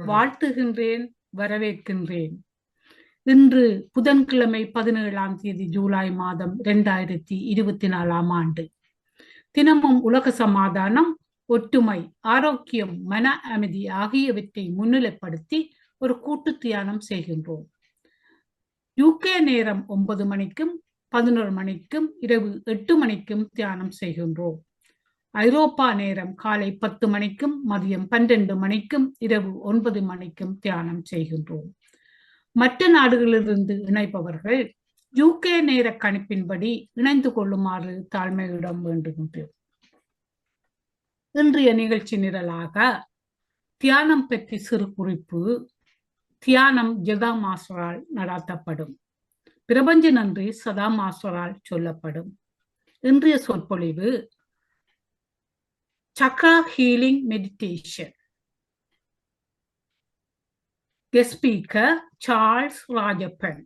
வாழ்த்துகின்றேன், வரவேற்கின்றேன். இன்று புதன்கிழமை 17ஆம் தேதி ஜூலை மாதம் 2024ஆம் ஆண்டு. தினமும் உலக சமாதானம், ஒற்றுமை, ஆரோக்கியம், மன அமைதி ஆகியவற்றை முன்னிலைப்படுத்தி ஒரு கூட்டு தியானம் செய்கின்றோம். UK நேரம் 9 மணிக்கும் 11 மணிக்கும் இரவு 8 மணிக்கும் தியானம் செய்கின்றோம். ஐரோப்பா நேரம் காலை 10 மணிக்கும் மதியம் 12 மணிக்கும் இரவு 9 மணிக்கும் தியானம் செய்கின்றோம். மற்ற நாடுகளிலிருந்து இணைப்பவர்கள் UK நேர கணிப்பின்படி இணைந்து கொள்ளுமாறு தாழ்மையிடம் வேண்டுகின்றோம். இன்றைய நிகழ்ச்சி நிரலாக தியானம் பற்றி சிறு குறிப்பு. தியானம் ஜெதா மாஸ்டரால் நடாத்தப்படும். பிரபஞ்ச நன்றி சதா மாஸ்டரால் சொல்லப்படும். இன்றைய சொற்பொழிவு Chakra healing meditation. Guest speaker Charles Rajappan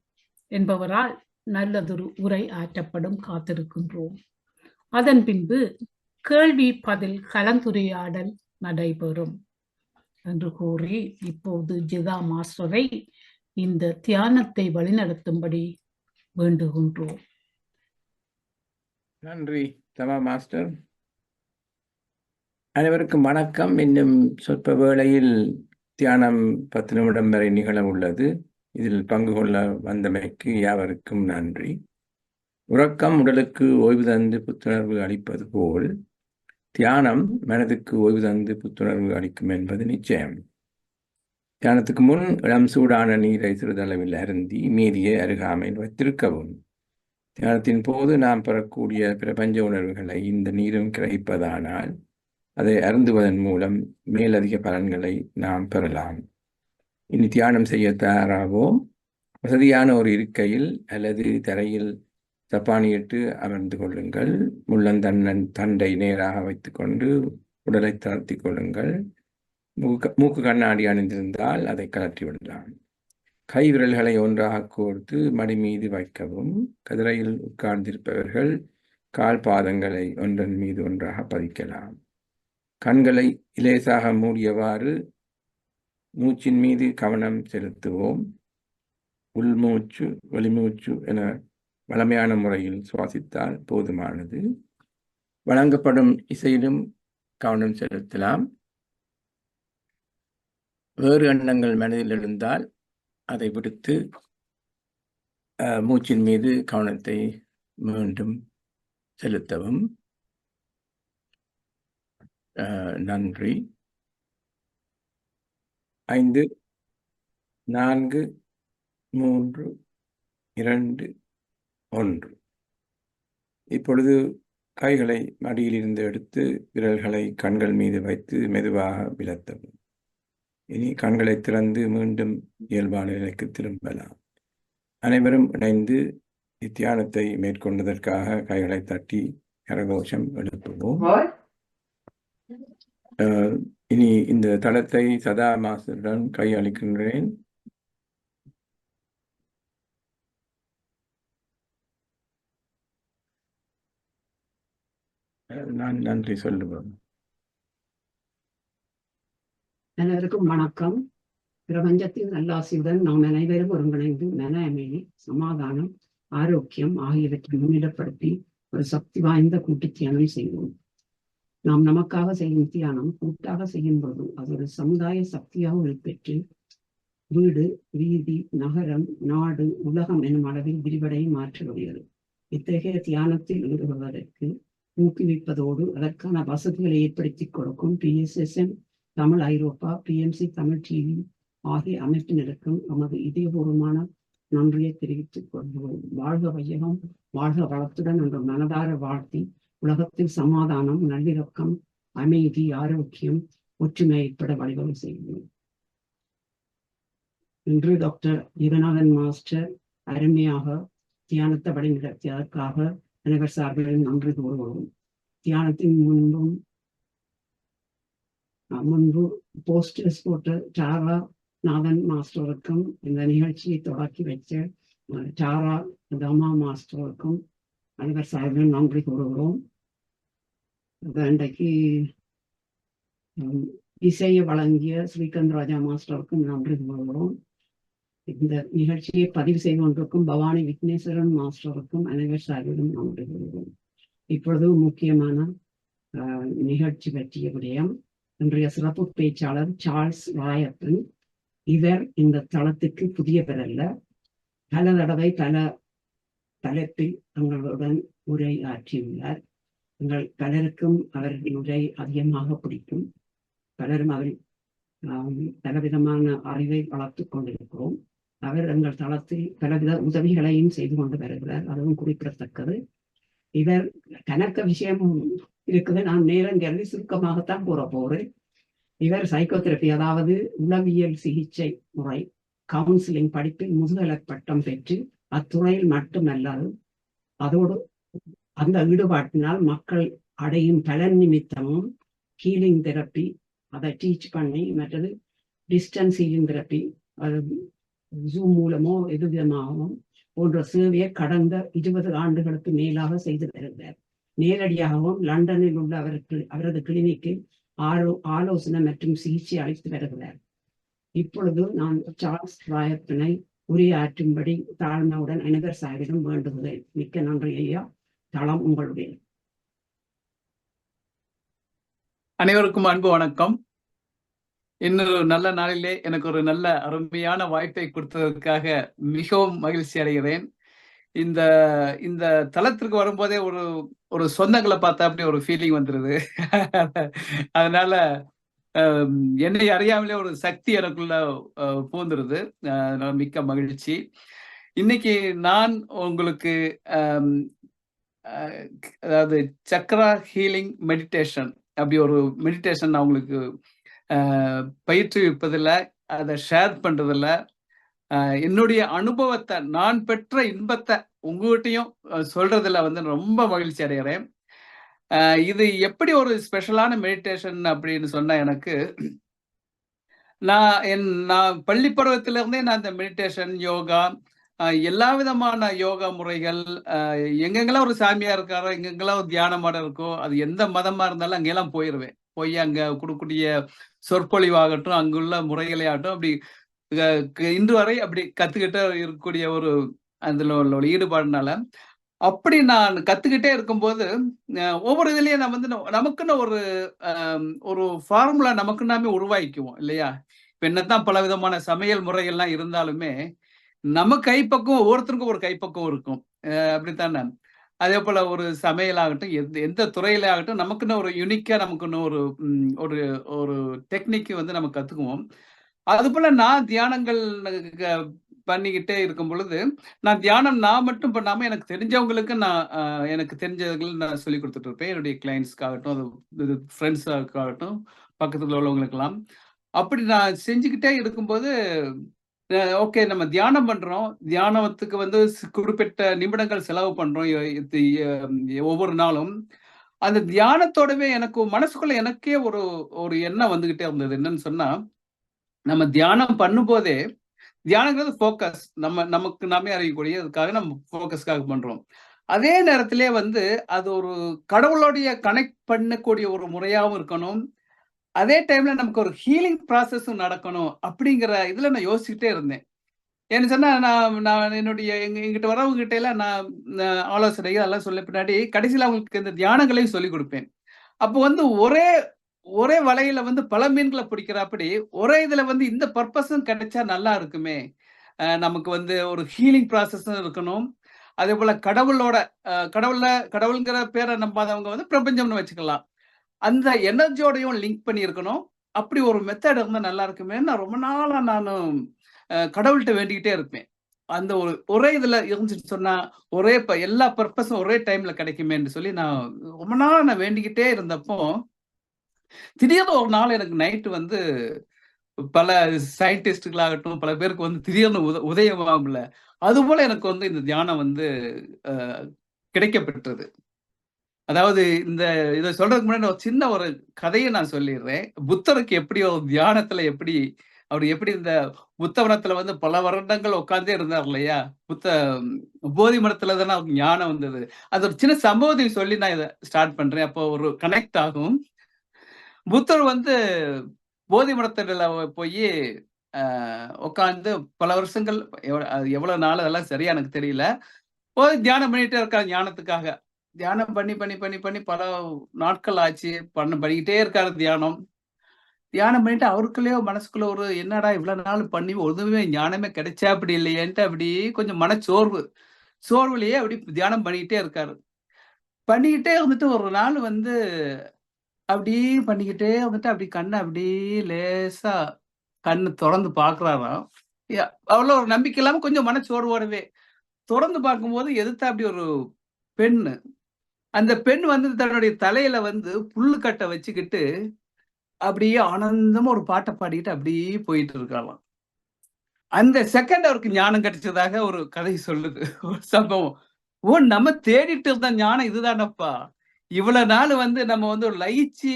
என்பவரால் நல்லதொரு உரை ஆற்றப்படும் காத்திருக்கின்றோம். அதன் பின்பு கேள்வி பதில் கலந்துரையாடல் நடைபெறும் என்று கூறி இப்போது ஜெதா மாஸ்டரை இந்த தியானத்தை வழிநடத்தும்படி வேண்டுகின்றோம். நன்றி தமா மாஸ்டர். அனைவருக்கும் வணக்கம். இன்னும் சொற்ப வேளையில் தியானம் 10 நிமிடம் வரை நிகழ உள்ளது. இதில் பங்கு கொள்ள வந்தமைக்கு யாவருக்கும் நன்றி. உறக்கம் உடலுக்கு ஓய்வு தந்து புத்துணர்வு அளிப்பது போல் தியானம் மனதுக்கு ஓய்வு தந்து புத்துணர்வு அளிக்கும் என்பது நிச்சயம். தியானத்துக்கு முன் இளம் சூடான நீரை சிறிதளவில் அருந்தி மீதியை அருகாமையில் வைத்திருக்கவும். தியானத்தின் போது நாம் பெறக்கூடிய பிரபஞ்ச உணர்வுகளை இந்த நீரும் கிரகிப்பதானால் அதை அருந்துவதன் மூலம் மேலதிக பலன்களை நாம் பெறலாம். இனி தியானம் செய்ய தயாராகவும். வசதியான ஒரு இருக்கையில் அல்லது தரையில் சப்பானியிட்டு அமர்ந்து கொள்ளுங்கள். தண்டை நேராக வைத்துக்கொண்டு உடலை தளர்த்தி கொள்ளுங்கள். மூக்கு கண்ணாடி அணிந்திருந்தால் அதை கலற்றி விடலாம். கை விரல்களை ஒன்றாக கோர்த்து மடி மீது வைக்கவும். கதிரையில் உட்கார்ந்திருப்பவர்கள் கால் பாதங்களை ஒன்றன் மீது ஒன்றாக பதிக்கலாம். கண்களை இலேசாக மூடியவாறு மூச்சின் மீது கவனம் செலுத்துவோம். உள்மூச்சு வெளிமூச்சு என வளமையான முறையில் சுவாசித்தால் போதுமானது. வழங்கப்படும் இசையிலும் கவனம் செலுத்தலாம். வேறு எண்ணங்கள் மனதில் எழுந்தால் அதை விடுத்து மூச்சின் மீது கவனத்தை மீண்டும் செலுத்தவும். நன்றி. 5 4 3 2 1. இப்பொழுது கைகளை மடியிலிருந்து எடுத்து விரல்களை கண்கள் மீது வைத்து மெதுவாக விலத்தவும். இனி கண்களை திறந்து மீண்டும் இயல்பான நிலைக்கு திரும்பலாம். அனைவரும் இணைந்து இத்தியானத்தை மேற்கொண்டதற்காக கைகளை தட்டி கரகோஷம் எழுப்புவோம். இனி இந்த தளத்தை சதா மாஸ்டருடன் கையளிக்கின்றேன். நான் நன்றி சொல்லுவேன். அனைவருக்கும் வணக்கம். பிரபஞ்சத்தின் நல்லாசியுடன் நாம் அனைவரும் ஒருங்கிணைந்து மன அமைதி, சமாதானம், ஆரோக்கியம் ஆகியவற்றை முன்னிலைப்படுத்தி ஒரு சக்தி வாய்ந்த கூட்டு தியானம் செய்வோம். நாம் நமக்காக செய்யும் தியானம் கூட்டாக செய்யும் போது அது ஒரு சமுதாய சக்தியாக உள்பெற்று வீடு, வீதி, நகரம், நாடு, உலகம் எனும் அளவில் விரிவடையை மாற்றுகிறது. இத்தகைய தியானத்தில் ஈடுபடுவதற்கு ஊக்குவிப்பதோடு அதற்கான வசதிகளை ஏற்படுத்தி கொடுக்கும் PSSM தமிழ் ஐரோப்பா, PMC தமிழ் டிவி ஆகிய அமைப்பினருக்கும் நமது இதயபூர்வமான நன்றியை தெரிவித்துக் கொள்கிறோம். வாழ்க வையகம், வாழ்க வளத்துடன் என்ற மனதார வாழ்த்தி உலகத்தில் சமாதானம், நல்லிணக்கம், அமைதி, ஆரோக்கியம், ஒற்றுமை ஏற்பட வழிவகை செய்கிறோம். இன்று டாக்டர் யுகநாதன் மாஸ்டர் அருமையாக தியானத்தை வழிநடத்தியதற்காக அனைவர் சார்பிலும் நன்றி கூறுவோம். தியானத்தின் முன்பு போஸ்டர்ஸ் போட்ட டாரா நாதன் மாஸ்டருக்கும் இந்த நிகழ்ச்சியை தொடக்கி வச்ச டாரா தமா மாஸ்டருக்கும் அனைவர் சார்பிலும் நன்றி கூறுகிறோம். இன்றைக்கு இசையை வழங்கிய ஸ்ரீகாந்த் ராஜா மாஸ்டருக்கும் நன்றி கூறுகிறோம். இந்த நிகழ்ச்சியை பதிவு செய்து கொண்டிருக்கும் பவானி விக்னேஸ்வரன் மாஸ்டருக்கும் அனைவர் சார்பிலும் நன்றி கூறுகிறோம். இப்பொழுது முக்கியமான நிகழ்ச்சி பற்றிய விடயம். இன்றைய சிறப்பு பேச்சாளர் சார்ல்ஸ் ராயப்பன். இவர் இந்த தளத்துக்கு புதியவர் அல்ல. பல தடவை பல தலைப்பில் தங்களுடன் உரை ஆற்றியுள்ளார். எங்கள் பலருக்கும் அவரின் உரை அதிகமாக பிடிக்கும். பலரும் அவர் பலவிதமான அறிவை வளர்த்துக் கொண்டிருக்கிறோம். அவர் எங்கள் தளத்தில் பலவித உதவிகளையும் செய்து கொண்டு வருகிறார். அதுவும் குறிப்பிடத்தக்கது. இவர் கணக்க விஷயம் இருக்குது. நான் நேரம் கருதி சுருக்கமாகத்தான் கூற போறேன். இவர் சைக்கோதெரபி, அதாவது உளவியல் சிகிச்சை முறை கவுன்சிலிங் படிப்பில் முதுகலை பட்டம் பெற்று அத்துறையில் மட்டுமல்லாது அதோடு அந்த ஈடுபாட்டினால் மக்கள் அடையும் பலன் நிமித்தமும் ஹீலிங் தெரப்பி அதை டீச் பண்ணி, மற்றது டிஸ்டன்ஸ் ஹீலிங் தெரப்பி ஜூம் மூலமோ எது விதமாகவும் போன்ற சேவையை கடந்த 20 ஆண்டுகளுக்கு மேலாக செய்து வருகிறார். நேரடியாகவும் லண்டனில் உள்ள அவரது கிளினிக்கில் ஆலோசனை மற்றும் சிகிச்சை அளித்து வருகிறார். இப்பொழுது நான் சார்ல்ஸ் ராயப்பனை உரையாற்றும்படி தாழ்மையுடன் அனைவர் சார்பிலும் வேண்டுகிறேன். மிக்க நன்றி ஐயா. தளம் உங்களுடைய. அனைவருக்கும் அன்பு வணக்கம். இன்னொரு நல்ல நாளிலே எனக்கு ஒரு நல்ல அருமையான வாய்ப்பை கொடுத்ததற்காக மிகவும் மகிழ்ச்சி அடைகிறேன். இந்த இந்த தளத்திற்கு வரும்போதே ஒரு சொந்தங்களை பார்த்தா அப்படி ஒரு ஃபீலிங் வந்துருது. அதனால என்னை அறியாமலே ஒரு சக்தி எனக்குள்ள பூந்துருது. அதனால மிக்க மகிழ்ச்சி. இன்னைக்கு நான் உங்களுக்கு அதாவது சக்ரா ஹீலிங் மெடிடேஷன் அப்படி ஒரு மெடிடேஷன் நான் உங்களுக்கு பயிற்றுவிப்பதில், அதை ஷேர் பண்றதில்ல, என்னுடைய அனுபவத்தை, நான் பெற்ற இன்பத்தை உங்ககிட்டையும் சொல்றதுல வந்து ரொம்ப மகிழ்ச்சி அடைகிறேன். இது எப்படி ஒரு ஸ்பெஷலான மெடிடேஷன் அப்படின்னு சொன்னா, எனக்கு நான் பள்ளி பருவத்தில இருந்தே நான் இந்த மெடிடேஷன், யோகா, எல்லா விதமான யோகா முறைகள், எங்கெங்கெல்லாம் ஒரு சாமியா இருக்காரோ, எங்கெங்கெல்லாம் ஒரு தியான மடம் இருக்கோ, அது எந்த மதமா இருந்தாலும் அங்கெல்லாம் போயிடுவேன். போய் அங்க கொடுக்கக்கூடிய சொற்பொழிவாகட்டும், அங்குள்ள முறைகளை ஆகட்டும், அப்படி இன்று வரை அப்படி கத்துக்கிட்டே இருக்கக்கூடிய ஒரு அதுல உள்ள ஈடுபாடுனால அப்படி நான் கத்துக்கிட்டே இருக்கும்போது ஒவ்வொரு இதுலயும் நான் வந்து நமக்குன்னு ஒரு ஃபார்முலா நமக்கு நாமே உருவாக்கிக்குவோம் இல்லையா? இப்ப என்னத்தான் பல விதமான சமையல் முறைகள்லாம் இருந்தாலுமே நம்ம கைப்பக்கம் ஒவ்வொருத்தருக்கும் ஒரு கைப்பக்கம் இருக்கும். அப்படித்தானே? அதே போல ஒரு சமையலாகட்டும், எந்த துறையில ஆகட்டும், நமக்குன்னு ஒரு யூனிக்கா நமக்குன்னு ஒரு ஒரு டெக்னிக் வந்து நம்ம கத்துக்குவோம். அது போல நான் தியானங்கள் பண்ணிக்கிட்டே இருக்கும் பொழுது, நான் தியானம் நான் மட்டும் பண்ணாம எனக்கு தெரிஞ்சவங்களுக்கு எனக்கு தெரிஞ்சவர்கள் நான் சொல்லி கொடுத்துட்டு இருப்பேன். என்னுடைய கிளைண்ட்ஸ்க்காகட்டும், அது ஃப்ரெண்ட்ஸாகட்டும், பக்கத்துல உள்ளவங்களுக்கெல்லாம். அப்படி நான் செஞ்சுக்கிட்டே இருக்கும்போது, ஓகே நம்ம தியானம் பண்றோம், தியானத்துக்கு வந்து குறிப்பிட்ட நிமிடங்கள் செலவு பண்றோம் ஒவ்வொரு நாளும். அந்த தியானத்தோடவே எனக்கு மனசுக்குள்ள எனக்கே ஒரு எண்ணம் வந்துகிட்டே இருந்தது. என்னன்னு சொன்னா, நம்ம தியானம் பண்ணும்போதே, தியானங்கிறது ஃபோக்கஸ், நமக்கு நாமே அறியக்கூடிய அதுக்காக நம்ம ஃபோக்கஸ்க்காக பண்றோம். அதே நேரத்திலே வந்து அது ஒரு கடவுளோடைய கனெக்ட் பண்ணக்கூடிய ஒரு முறையாகவும் இருக்கணும். அதே டைம்ல நமக்கு ஒரு ஹீலிங் ப்ராசஸும் நடக்கணும் அப்படிங்கிற இதுல நான் யோசிச்சுட்டே இருந்தேன். ஏன்னு சொன்னா, நான் என்னுடைய எங்கிட்ட வரவங்க கிட்ட எல்லாம் நான் ஆலோசனைகள் அதெல்லாம் சொல்ல பின்னாடி கடைசியில் அவங்களுக்கு இந்த தியானங்களையும் சொல்லி கொடுப்பேன். அப்போ வந்து ஒரே வலையில வந்து பல மீன்களை பிடிக்கிறாப்படி ஒரே இதுல வந்து இந்த பர்பஸும் கிடைச்சா நல்லா இருக்குமே. நமக்கு வந்து ஒரு ஹீலிங் ப்ராசஸும் இருக்கணும். அதே போல கடவுள்ங்கிற பேரை நம்பாதவங்க வந்து பிரபஞ்சம்னு வச்சுக்கலாம். அந்த எனர்ஜியோடையும் லிங்க் பண்ணி இருக்கணும். அப்படி ஒரு மெத்தட் இருந்தா நல்லா இருக்குமே. நான் ரொம்ப நாளா நானும் கடவுள்கிட்ட வேண்டிக்கிட்டே இருப்பேன். அந்த ஒரே இதுல இருந்துச்சுன்னு சொன்னா எல்லா பர்பஸும் ஒரே டைம்ல கிடைக்குமேன்னு சொல்லி நான் ரொம்ப நாளா நான் வேண்டிக்கிட்டே இருந்தப்போ, திடீர்னு ஒரு நாள் எனக்கு நைட்டு வந்து பல சயின்டிஸ்டுகளாகட்டும், பல பேருக்கு வந்து திடீர்னு உதயமாகும்ல, அது போல எனக்கு வந்து இந்த தியானம் வந்து கிடைக்கப்பெற்றது. அதாவது இதை சொல்றதுக்கு முன்னாடி ஒரு சின்ன ஒரு கதையை நான் சொல்லிடுறேன். புத்தருக்கு எப்படி ஒரு தியானத்துல அவர் எப்படி இந்த புத்தவனத்துல வந்து பல வருடங்கள் உட்கார்ந்தே இருந்தார் இல்லையா? போதி மரத்துல தானே அவருக்கு ஞானம் வந்தது. அது ஒரு சின்ன சம்பவத்தை சொல்லி நான் இதை ஸ்டார்ட் பண்றேன். அப்போ ஒரு கனெக்ட் ஆகும். புத்தர் வந்து போதி மரத்தடியில போய் உட்காந்து பல வருஷங்கள், எவ்வளவு நாள் அதெல்லாம் சரியா எனக்கு தெரியல, போய் தியானம் பண்ணிட்டே இருக்காரு ஞானத்துக்காக. தியானம் பண்ணி பண்ணி பண்ணி பண்ணி பல நாட்கள் ஆச்சு. பண்ணிக்கிட்டே இருக்காரு தியானம். தியானம் பண்ணிட்டு அவருக்குள்ளேயே மனசுக்குள்ள ஒரு என்னடா இவ்வளவு நாள் பண்ணி ஒண்ணுமே ஞானமே கிடைச்சா அப்படி இல்லையேன்ட்டு அப்படி கொஞ்சம் சோர்வுலயே அப்படி தியானம் பண்ணிக்கிட்டே இருக்காரு. பண்ணிக்கிட்டே வந்துட்டு ஒரு நாள் வந்து அப்படியே பண்ணிக்கிட்டே வந்துட்டு அப்படி கண்ணை அப்படியே லேசா கண்ணு திறந்து பாக்குறாராம். அவ்வளவு ஒரு நம்பிக்கை இல்லாம கொஞ்சம் மனச்சோர்வோடவே திறந்து பார்க்கும்போது எதிர்த்தா அப்படி ஒரு பெண்ணு. அந்த பெண் வந்து தன்னுடைய தலையில வந்து புல்லுக்கட்டை வச்சுக்கிட்டு அப்படியே ஆனந்தமா ஒரு பாட்டை பாடிக்கிட்டு அப்படியே போயிட்டு இருக்கலாம். அந்த செகண்ட் அவருக்கு ஞானம் கிடைச்சதாக ஒரு கதை சொல்லுது, ஒரு சம்பவம். ஓ, நம்ம தேடிட்டு இருந்த ஞானம் இதுதானப்பா. இவ்வளவு நாள் வந்து நம்ம வந்து ஒரு லயிச்சு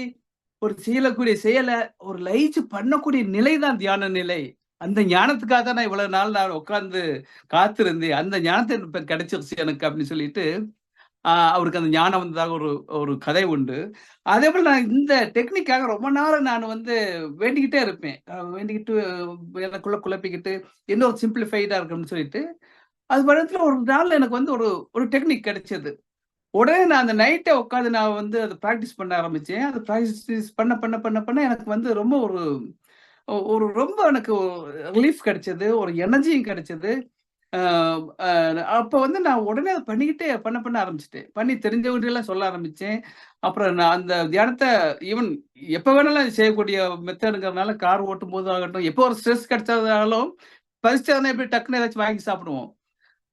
ஒரு செய்யக்கூடிய செயலை ஒரு லயிச்சு பண்ணக்கூடிய நிலைதான் தியான நிலை. அந்த ஞானத்துக்காக தான் நான் இவ்வளவு நாள் நான் உட்கார்ந்து காத்திருந்தேன். அந்த ஞானத்தை இப்ப கிடைச்சிருச்சு எனக்கு அப்படின்னு சொல்லிட்டு அவருக்கு அந்த ஞானம் வந்ததாக ஒரு கதை உண்டு. அதே போல நான் இந்த டெக்னிக்காக ரொம்ப நாள் நான் வந்து வேண்டிக்கிட்டே இருப்பேன். வேண்டிக்கிட்டு எனக்குள்ள குழப்பிக்கிட்டு இன்னொரு சிம்பிளிஃபைடா இருக்குன்னு சொல்லிட்டு அது படத்துல ஒரு நாள் எனக்கு வந்து ஒரு டெக்னிக் கிடைச்சது. உடனே நான் அந்த நைட்டை உட்காந்து நான் வந்து அதை ப்ராக்டிஸ் பண்ண ஆரம்பிச்சேன். அது ப்ராக்டிஸ் பண்ண பண்ண பண்ண பண்ண எனக்கு வந்து ரொம்ப ரொம்ப எனக்கு ரிலீஃப் கிடைச்சது, ஒரு எனர்ஜியும் கிடைச்சது. அப்ப வந்து நான் உடனே அதை பண்ணிக்கிட்டே பண்ண ஆரம்பிச்சிட்டேன். பண்ணி தெரிஞ்சவங்கெல்லாம் சொல்ல ஆரம்பிச்சேன். அப்புறம் நான் அந்த தியானத்தை ஈவன் எப்ப வேணாலும் செய்யக்கூடிய மெத்தடுங்கிறதுனால கார் ஓட்டும் போது ஆகட்டும், எப்போ ஒரு ஸ்ட்ரெஸ் கிடைச்சதாலும் பறிச்சதுனா எப்படி டக்குன்னு ஏதாச்சும் வாங்கி சாப்பிடுவோம்.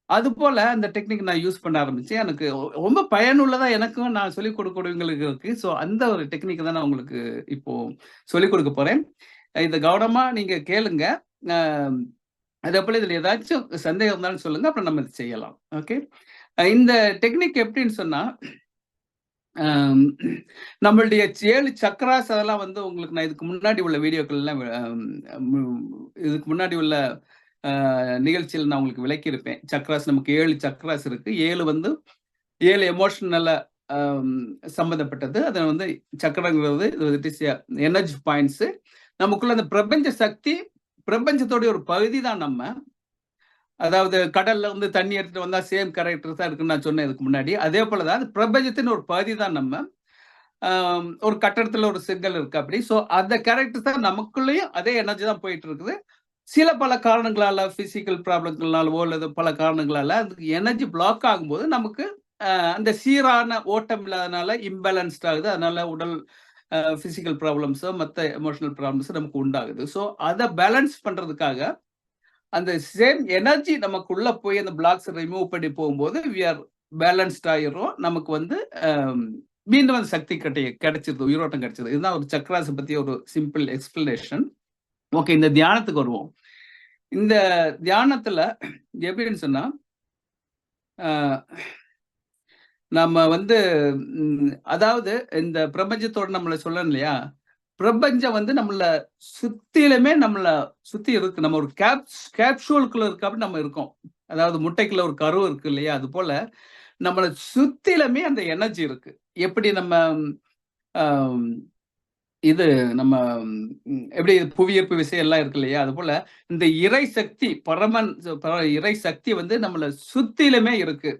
அது போல அந்த டெக்னிக் நான் யூஸ் பண்ண ஆரம்பிச்சேன். எனக்கு ரொம்ப பயனுள்ளதா எனக்கும் நான் சொல்லிக் கொடுக்கக்கூடியவங்களுக்கு இருக்கு. ஸோ அந்த ஒரு டெக்னிக் தான் நான் உங்களுக்கு இப்போ சொல்லிக் கொடுக்க போறேன். இதை கவனமா நீங்க கேளுங்க. அதே போல இதுல ஏதாச்சும் சந்தேகம் இருந்தாலும் சொல்லுங்க, அப்புறம் நம்ம இதை செய்யலாம். ஓகே, இந்த டெக்னிக் எப்படின்னு சொன்னா, நம்மளுடைய 7 சக்கராஸ் அதெல்லாம் வந்து உங்களுக்கு நான் இதுக்கு முன்னாடி உள்ள வீடியோக்கள் எல்லாம் இதுக்கு முன்னாடி உள்ள நிகழ்ச்சியில் நான் உங்களுக்கு விளக்கியிருப்பேன். சக்ராஸ் நமக்கு 7 சக்ராஸ் இருக்கு. 7 வந்து 7 எமோஷனல சம்பந்தப்பட்டது. அதை வந்து சக்கரங்கிறது எனர்ஜி பாயிண்ட்ஸ். நமக்குள்ள அந்த பிரபஞ்ச சக்தி, பிரபஞ்சத்தோடைய ஒரு பகுதி தான் நம்ம. அதாவது கடல்ல வந்து தண்ணி எடுத்துட்டு வந்தா சேம் கேரக்டர் தான் இருக்குன்னு நான் சொன்னேன் இதுக்கு முன்னாடி. அதே போலதான் அது பிரபஞ்சத்தின் ஒரு பகுதி தான் நம்ம. ஒரு கட்டடத்துல ஒரு சிங்கல் இருக்கு அப்படி. ஸோ அந்த கேரக்டர் தான் நமக்குள்ளேயும் அதே எனர்ஜி தான் போயிட்டு இருக்குது. சில பல காரணங்களால, பிசிக்கல் ப்ராப்ளங்களாலவோ அல்லது பல காரணங்களால அதுக்கு எனர்ஜி பிளாக் ஆகும்போது நமக்கு அந்த சீரான ஓட்டம் இல்லாதனால இம்பேலன்ஸ்ட் ஆகுது. அதனால உடல் பிசிக்கல் ப்ராப்ளம்ஸோ மற்ற எமோஷனல் ப்ராப்ளம்ஸோ நமக்கு உண்டாகுது. ஸோ அதை பேலன்ஸ் பண்றதுக்காக அந்த சேம் எனர்ஜி நமக்குள்ள போய் அந்த பிளாக்ஸ் ரிமூவ் பண்ணி போகும்போது வி ஆர் பேலன்ஸ்ட் ஆயிரும். நமக்கு வந்து மீண்டும் அந்த சக்தி கிடைச்சிருது, உயிரோட்டம் கிடைச்சிருது. இதுதான் ஒரு சக்ராஸை பத்தி ஒரு சிம்பிள் எக்ஸ்பிளனேஷன். ஓகே, இந்த தியானத்துக்கு வருவோம். இந்த தியானத்துல எப்படின்னு சொன்னா, நம்ம வந்து அதாவது இந்த பிரபஞ்சத்தோட நம்மளை சொல்லணும் இல்லையா, பிரபஞ்சம் வந்து நம்மள சுத்திலுமே நம்மள சுத்தி இருக்கு. நம்ம ஒரு கேப்சூலுக்குள்ள இருக்கு அப்படி நம்ம இருக்கோம். அதாவது முட்டைக்குள்ள ஒரு கரு இருக்கு இல்லையா, அது போல நம்மளை சுத்திலுமே அந்த எனர்ஜி இருக்கு. எப்படி நம்ம இது நம்ம எப்படி புவியீர்ப்பு விசை எல்லாம் இருக்கு இல்லையா, அது போல இந்த இறை சக்தி இறை சக்தி வந்து நம்மள சுத்திலுமே இருக்கு.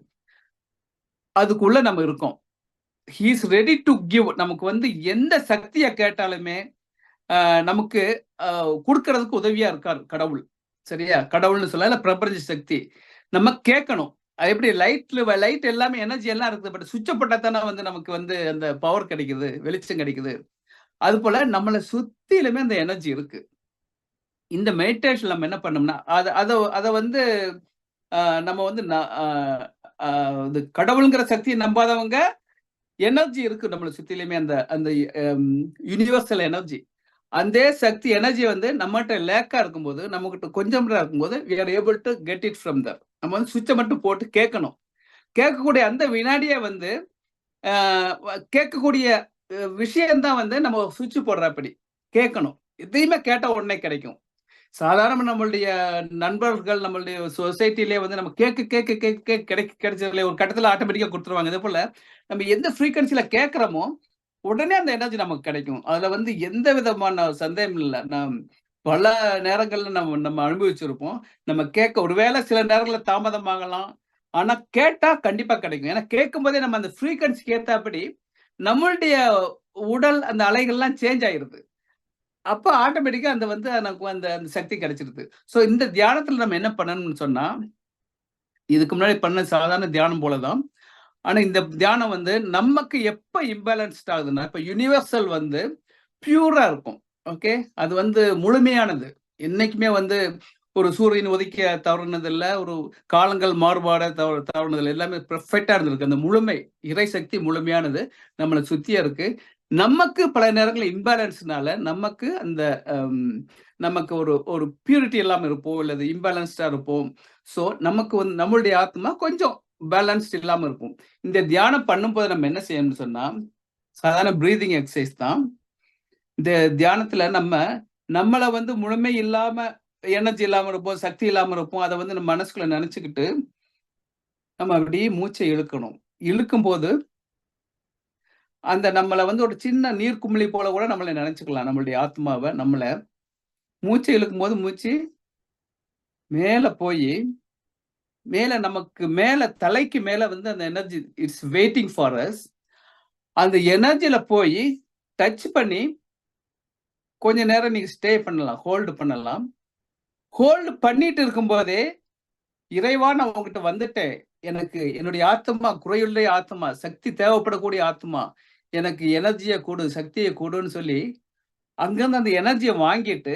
அதுக்குள்ள நம்ம இருக்கோம். He is ready to give. நமக்கு வந்து எந்த சக்தியை கேட்டாலுமே நமக்கு கொடுக்கறதுக்கு உதவியா இருக்கார் கடவுள். சரியா, கடவுள்னு சொல்ல பிரபஞ்ச சக்தி. நம்ம கேட்கணும். எப்படி லைட் எல்லாமே எனர்ஜி எல்லாம் இருக்குது, பட் சுவிட்ச போட்டா தானே வந்து நமக்கு வந்து அந்த பவர் கிடைக்குது, வெளிச்சம் கிடைக்குது. அது போல நம்மளை சுத்திலுமே அந்த எனர்ஜி இருக்கு. இந்த மெடிடேஷன் நம்ம என்ன பண்ணோம்னா அதை வந்து நம்ம வந்து கடவுளுங்கிற சக்தியை நம்பாதவங்க எனர்ஜி இருக்கு நம்மளை சுத்திலுமே, அந்த யூனிவர்சல் எனர்ஜி. அந்த சக்தி எனர்ஜி வந்து நம்மகிட்ட லேக்கா இருக்கும்போது, நம்ம கிட்ட கொஞ்சம் இருக்கும்போது we are able to get it from there. நம்ம வந்து சுவிட்சை மட்டும் போட்டு கேட்கணும். கேட்கக்கூடிய அந்த வினாடியே வந்து கேட்கக்கூடிய விஷயம்தான் வந்து நம்ம சுவிட்ச் போடுறப்படி கேட்கணும். எதையுமே கேட்ட உடனே கிடைக்கும். சாதாரண நம்மளுடைய நண்பர்கள், நம்மளுடைய சொசைட்டிலே வந்து நம்ம கிடைச்சதுல ஒரு கட்டத்துல ஆட்டோமேட்டிக்கா கொடுத்துருவாங்க. இதே போல நம்ம எந்த ஃப்ரீக்வன்சில கேட்கிறோமோ உடனே அந்த எனர்ஜி நமக்கு கிடைக்கும். அதுல வந்து எந்த விதமான சந்தேகம் இல்லை. பல நேரங்கள்ல நம்ம அனுபவிச்சிருப்போம். நம்ம கேட்க ஒருவேளை சில நேரங்கள்ல தாமதமாகலாம். ஆனா கேட்டா கண்டிப்பா கிடைக்கும். ஏன்னா கேட்கும் போதே நம்ம அந்த ஃப்ரீக்வன்சிக்கு ஏத்தாப்படி நம்மளுடைய உடல் அந்த அலைகள்லாம் சேஞ்ச் ஆயிருது. அப்ப ஆட்டோமேட்டிக்கா அந்த வந்து நமக்கு அந்த அந்த சக்தி கிடைச்சிருது. சோ இந்த தியானத்துல நம்ம என்ன பண்ணணும்னு சொன்னா, இதுக்கு முன்னாடி பண்ண சாதாரண தியானம் போலதான். ஆனா இந்த தியானம் வந்து நமக்கு எப்ப இம்பேலன்ஸ்ட் ஆகுதுன்னா, இப்ப யுனிவர்சல் வந்து பியூரா இருக்கும். ஓகே, அது வந்து முழுமையானது. என்னைக்குமே வந்து ஒரு சூரியன் உதிக்க தவறுனது இல்ல, ஒரு காலங்கள் மாறுபாட தவறுனது இல்ல. எல்லாமே பெர்ஃபெக்ட்டா இருந்திருக்கு. அந்த முழுமை, இறை சக்தி முழுமையானது நம்மளை சுத்தியே இருக்கு. நமக்கு பல நேரங்களில் இம்பேலன்ஸ்னால நமக்கு அந்த நமக்கு ஒரு ஒரு பியூரிட்டி இல்லாம இருப்போம், இல்லது இம்பேலன்ஸ்டா இருப்போம். ஸோ நமக்கு வந்து நம்மளுடைய ஆத்மா கொஞ்சம் பேலன்ஸ்ட் இல்லாம இருக்கும். இந்த தியானம் பண்ணும்போது நம்ம என்ன செய்யணும்னு சொன்னா, சாதாரண பிரீதிங் எக்ஸசைஸ் தான். இந்த தியானத்துல நம்மளை வந்து முழுமை இல்லாம, எனர்ஜி இல்லாம இருப்போம், சக்தி இல்லாம இருப்போம். அதை வந்து நம்ம மனசுக்குள்ள நினைச்சுக்கிட்டு நம்ம அப்படியே மூச்சை இழுக்கணும். இழுக்கும் போது அந்த நம்மளை வந்து ஒரு சின்ன நீர்க்குமிழி போல கூட நம்மளை நினைச்சுக்கலாம். நம்மளுடைய ஆத்மாவை நம்மளை மூச்சை இழுக்கும் போது மூச்சு மேல போய் மேல நமக்கு மேல தலைக்கு மேல வந்து அந்த energy it's waiting for as. அந்த எனர்ஜில போய் டச் பண்ணி கொஞ்ச நேரம் நீங்க ஸ்டே பண்ணலாம், ஹோல்டு பண்ணலாம். ஹோல்டு பண்ணிட்டு இருக்கும் போதே, இறைவா நான் உங்ககிட்ட வந்துட்டேன், எனக்கு என்னுடைய ஆத்மா குறையுள்ள ஆத்மா, சக்தி தேவைப்படக்கூடிய ஆத்மா, எனக்கு எனர்ஜியை கொடு, சக்தியை கொடுன்னு சொல்லி அங்கிருந்து அந்த எனர்ஜியை வாங்கிட்டு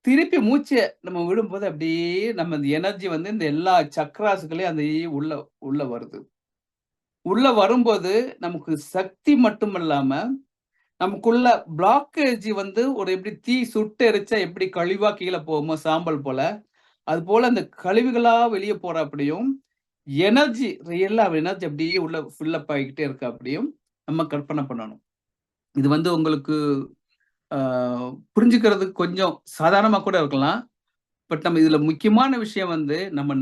திருப்பி மூச்சை நம்ம விடும்போது அப்படியே நம்ம இந்த எனர்ஜி வந்து இந்த எல்லா சக்ராசுகளையும் அந்த உள்ள வருது. உள்ள வரும்போது நமக்கு சக்தி மட்டும் இல்லாம நமக்குள்ள பிளாக்கேஜ் வந்து ஒரு எப்படி தீ சுட்டு எரிச்சா எப்படி கழிவா கீழே போகுமோ சாம்பல் போல, அது போல அந்த கழிவுகளா வெளியே போற அப்படியும் எனர்ஜி ரியலா எனர்ஜி அப்படியே உள்ள ஃபில்லப் ஆகிக்கிட்டே இருக்கு அப்படியும் நம்ம கற்பனை பண்ணணும். இது வந்து உங்களுக்கு புரிஞ்சுக்கிறதுக்கு கொஞ்சம் சாதாரணமா கூட இருக்கலாம். பட் நம்ம இதுல முக்கியமான விஷயம் வந்து நம்ம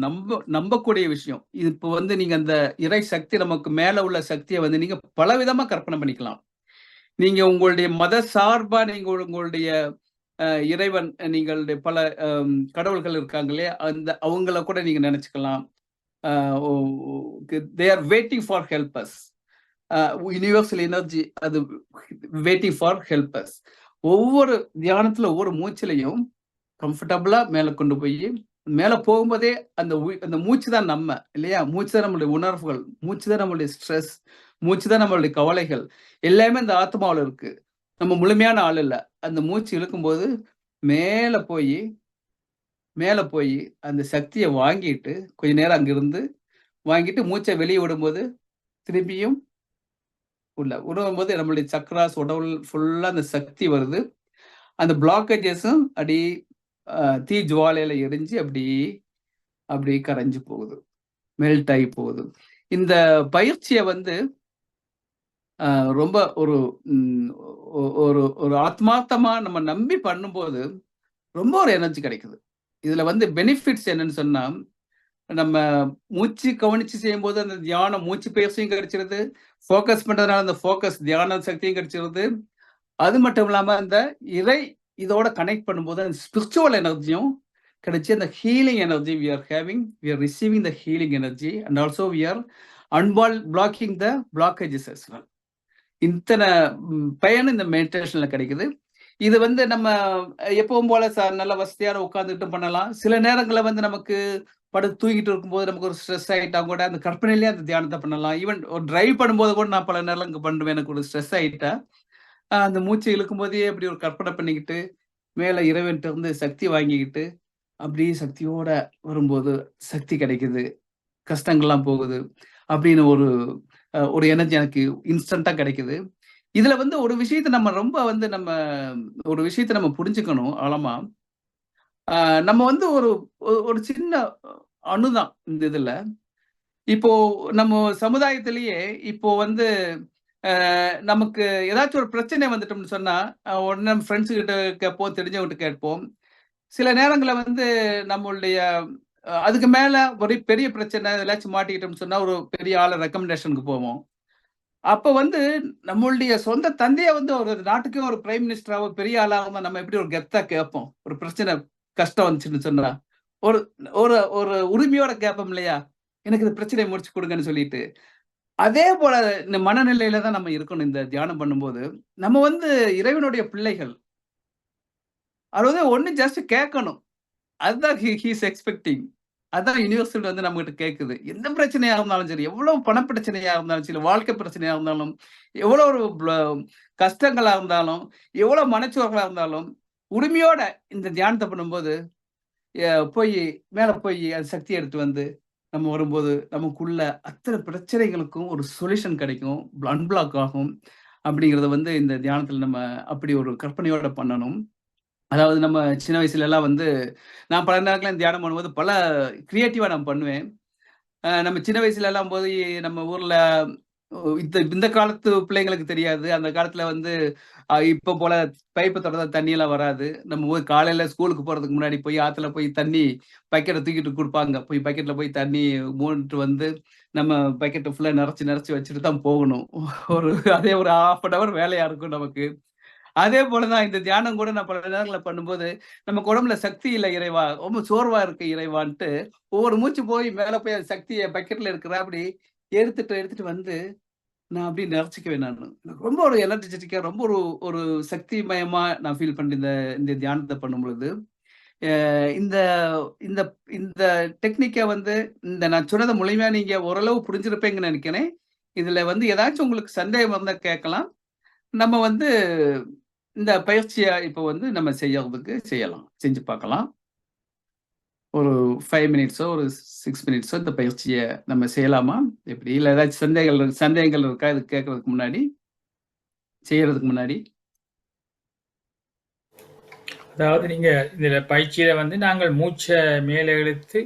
நம்பக்கூடிய விஷயம். இது இப்போ வந்து நீங்க அந்த இறை சக்தி நமக்கு மேல உள்ள சக்தியை வந்து நீங்க பல விதமா கற்பனை பண்ணிக்கலாம். நீங்க உங்களுடைய மத சார்பா நீங்க உங்களுடைய இறைவன், நீங்களுடைய பல கடவுள்கள் இருக்காங்களே, அந்த அவங்கள கூட நீங்க நினைச்சுக்கலாம். They are waiting for help us. Universal energy அது வெயிட்டிங் ஃபார் ஹெல்ப் அஸ். ஒவ்வொரு தியானத்துல ஒவ்வொரு மூச்சிலையும் கம்ஃபர்டபுளா மேல கொண்டு போய் மேல போகும்போதே அந்த மூச்சு தான் நம்ம இல்லையா? மூச்சு தான் நம்மளுடைய உணர்வுகள், மூச்சு தான் நம்மளுடைய ஸ்ட்ரெஸ், மூச்சு தான் நம்மளுடைய கவலைகள், எல்லாமே அந்த ஆத்மாவில் இருக்கு. நம்ம முழுமையான ஆள் இல்லை. அந்த மூச்சு இழுக்கும்போது மேல போய் அந்த சக்தியை வாங்கிட்டு கொஞ்ச நேரம் அங்கிருந்து வாங்கிட்டு மூச்சை வெளியே விடும்போது திரும்பியும் விடும்போது நம்மளுடைய சக்ராஸ் உடல் ஃபுல்லா அந்த சக்தி வருது. அந்த பிளாக்கேஜஸும் அப்படி தீ ஜுவாலையில எரிஞ்சு அப்படி கரைஞ்சு போகுது, மெல்ட் ஆகி போகுது. இந்த பயிற்சியை வந்து ரொம்ப ஒரு ஒரு ஆத்மார்த்தமா நம்ம நம்பி பண்ணும்போது ரொம்ப ஒரு எனர்ஜி கிடைக்குது. இதுல வந்து பெனிஃபிட்ஸ் என்னன்னு சொன்னா, நம்ம மூச்சு கவனிச்சு செய்யும்போது அந்த தியானம் மூச்சு பயிற்சியும் கிடைச்சிருது, ஃபோக்கஸ் பண்றதுனால அந்த ஃபோக்கஸ் தியான சக்தியும் கிடைச்சிருது. அது மட்டும் இல்லாம அந்த இறை இதோட கனெக்ட் பண்ணும்போது அந்த ஸ்பிரிச்சுவல் எனர்ஜியும் கிடைச்சி அந்த healing energy we are receiving the healing energy and also we are blocking the blockages as well. இத்தனை பயன் இந்த மெடிடேஷன்ல கிடைக்குது. இது வந்து நம்ம எப்பவும் போல நல்ல வசதியான உட்கார்ந்துட்டு பண்ணலாம். சில நேரங்களில் வந்து நமக்கு படுத்து தூங்கிட்டு இருக்கும்போது நமக்கு ஒரு ஸ்ட்ரெஸ் ஆகிட்டா கூட அந்த கற்பனையிலேயே அந்த தியானத்தை பண்ணலாம். ஈவன் ஒரு டிரைவ் பண்ணும்போது கூட நான் பல நேரம் இங்கே பண்ணுவேன். எனக்கு ஒரு ஸ்ட்ரெஸ் ஆகிட்டா அந்த மூச்சை இழுக்கும் போதே அப்படி ஒரு கற்பனை பண்ணிக்கிட்டு மேலே இறைவன்ட்டு இருந்து சக்தி வாங்கிக்கிட்டு அப்படியே சக்தியோட வரும்போது சக்தி கிடைக்குது, கஷ்டங்கள்லாம் போகுது அப்படின்னு ஒரு எனர்ஜி எனக்கு இன்ஸ்டண்டா கிடைக்குது. இதுல வந்து ஒரு விஷயத்தை நம்ம ரொம்ப வந்து ஒரு விஷயத்தை நம்ம புரிஞ்சுக்கணும் ஆழமா. நம்ம வந்து ஒரு சின்ன அணுதான் இந்த இதுல. இப்போ நம்ம சமுதாயத்திலேயே இப்போ வந்து நமக்கு ஏதாச்சும் ஒரு பிரச்சனை வந்துட்டோம்னு சொன்னா உடனே நம்ம ஃப்ரெண்ட்ஸ் கிட்ட கேட்போம், தெரிஞ்சவங்கிட்ட கேட்போம். சில நேரங்களில் வந்து நம்மளுடைய அதுக்கு மேல ஒரு பெரிய பிரச்சனை ஏதாச்சும் மாட்டிக்கிட்டோம்னு சொன்னா ஒரு பெரிய ஆளை ரெக்கமெண்டேஷனுக்கு போவோம். அப்ப வந்து நம்மளுடைய சொந்த தந்தைய வந்து ஒரு நாட்டுக்கே ஒரு பிரைம் மினிஸ்டராவோ பெரிய ஆளாக நம்ம எப்படி ஒரு கெத்தா கேட்போம். ஒரு பிரச்சனை கஷ்டம் வந்துச்சுன்னு சொன்னா ஒரு ஒரு ஒரு உரிமையோட கேட்போம் இல்லையா, எனக்கு இந்த பிரச்சனையை முடிச்சு கொடுங்கன்னு சொல்லிட்டு. அதே போல இந்த மனநிலையில தான் நம்ம இருக்கணும் இந்த தியானம் பண்ணும்போது. நம்ம வந்து இறைவனுடைய பிள்ளைகள். அதாவது ஒண்ணு ஜஸ்ட் கேட்கணும். அதுதான் ஹி இஸ் எக்ஸ்பெக்டிங். அதான் யுனிவர்சல் வந்து நம்மகிட்ட கேட்குது. எந்த பிரச்சனையா இருந்தாலும் சரி, எவ்வளவு பண பிரச்சனையா இருந்தாலும் சரி, வாழ்க்கை பிரச்சனையா இருந்தாலும், எவ்வளவு ஒரு கஷ்டங்களா இருந்தாலும், எவ்வளவு மனச்சோர்வா இருந்தாலும், உரிமையோட இந்த தியானத்தை பண்ணும்போது போய் மேல போய் அது சக்தி எடுத்து வந்து நம்ம வரும்போது நமக்குள்ள அத்தனை பிரச்சனைகளுக்கும் ஒரு சொல்யூஷன் கிடைக்கும், அன்பிளாக் ஆகும். அப்படிங்கிறத வந்து இந்த தியானத்துல நம்ம அப்படி ஒரு கற்பனையோட பண்ணணும். அதாவது நம்ம சின்ன வயசுல எல்லாம் வந்து நான் பல நேரத்துல தியானம் பண்ணும்போது பல கிரியேட்டிவா நான் பண்ணுவேன். நம்ம சின்ன வயசுல எல்லாம் போய் நம்ம ஊர்ல இந்த காலத்து பிள்ளைங்களுக்கு தெரியாது. அந்த காலத்துல வந்து இப்ப போல பைப்ப தொறந்தா தண்ணி எல்லாம் வராது. நம்ம போய் காலையில ஸ்கூலுக்கு போறதுக்கு முன்னாடி போய் ஆத்துல போய் தண்ணி பக்கெட்ட தூக்கிட்டு குடுப்பாங்க. போய் பக்கெட்ல போய் தண்ணி மோண்டுட்டு வந்து நம்ம பக்கெட்ட ஃபுல்லா நெறச்சு வச்சுட்டு தான் போகணும். ஒரு அதே ஒரு 1/2 அன் ஹவர் வேலையா இருக்கும் நமக்கு. அதே போல தான் இந்த தியானம் கூட நான் பல நேரங்கள்ல பண்ணும்போது, நமக்கு உடம்புல சக்தி இல்ல இறைவா, ரொம்ப சோர்வா இருக்கு இறைவான்ட்டு, ஒவ்வொரு மூச்சு போய் மேல போய் அந்த சக்திய பக்கெட்ல இருக்கிறாப்படி எடுத்துட்டு வந்து, நான் அப்படியே நெறச்சுக்குவேன் நானு. எனக்கு ரொம்ப ஒரு எனர்ஜெட்டிக்கா ரொம்ப ஒரு ஒரு சக்திமயமா நான் ஃபீல் பண்றேன் இந்த இந்த தியானத்த பண்ணும்பொழுது. அ இந்த இந்த இந்த டெக்னிக்க வந்து இந்த நான் சொன்னத முழுமையா நீங்க ஓரளவு புரிஞ்சிருப்பீங்கன்னு நெனைக்கிறேன். இதுல வந்து ஏதாச்சும் உங்களுக்கு சந்தேகம் இருந்தா கேட்கலாம். நம்ம வந்து இந்த பயிற்சிய இப்ப வந்து நம்ம செய்யலாம். செஞ்சு பார்க்கலாம். ஒரு 5 மினிட்ஸோ, ஒரு 6 மினிட்ஸோ இந்த பயிற்சிய நம்ம செய்யலாமா? எப்படி? இல்ல ஏதாச்சும் சந்தேகங்கள் இருக்கா? இது கேட்கறதுக்கு முன்னாடி? செய்யறதுக்கு முன்னாடி? அதாவது நீங்க இதுல பயிற்சியில வந்து நாங்கள் மூச்ச மேல இழுத்து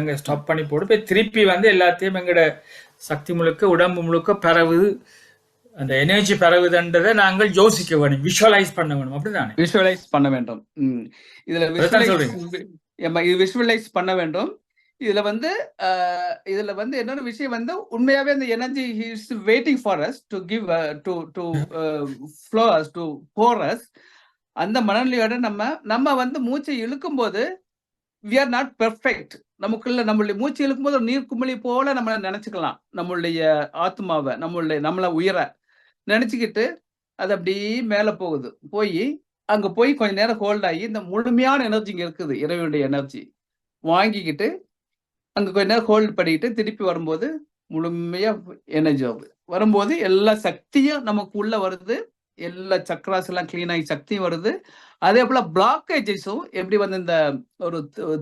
அங்க ஸ்டாப் பண்ணி போட்டு திருப்பி வந்து எல்லாத்தையும் எங்கட சக்தி முழுக்க உடம்பு முழுக்க பரவுது, அந்த எனர்ஜி பரவுதுன்றதை நாங்கள் யோசிக்க வேணும், விஷுவலைஸ் பண்ண வேணும். அப்படிதானே? விஷுவலைஸ் பண்ண வேண்டும். இதுல விஷுவலைஸ் பண்ண வேண்டும். இதுல வந்து இன்னொரு விஷயம் வந்து உண்மையாவே அந்த energy is waiting for us to give to flow us to pour us. அந்த மனநிலையோட நம்ம வந்து மூச்சை இழுக்கும் போது we are not perfect. நமக்குள்ள நம்மளுடைய மூச்சு இழுக்கும்போது ஒரு நீர்க்குமிழி போல நம்மள நினைச்சுக்கலாம். நம்மளுடைய ஆத்மாவை, நம்மள உயிர நினைச்சுக்கிட்டு அது அப்படியே மேல போகுது. அங்க போய் கொஞ்ச நேரம் ஹோல்ட் ஆகி இந்த முழுமையான எனர்ஜி இங்க இருக்குது, இறைவனுடைய எனர்ஜி வாங்கிக்கிட்டு அங்க கொஞ்ச நேரம் ஹோல்ட் பண்ணிக்கிட்டு திருப்பி வரும்போது முழுமையா எனர்ஜி ஆகுது. வரும்போது எல்லா சக்தியும் நமக்கு உள்ள வருது, எல்லா சக்ராஸ் எல்லாம் கிளீன் ஆகி சக்தியும் வருது. அதே போல பிளாக்கேஜஸும் எப்படி வந்து இந்த ஒரு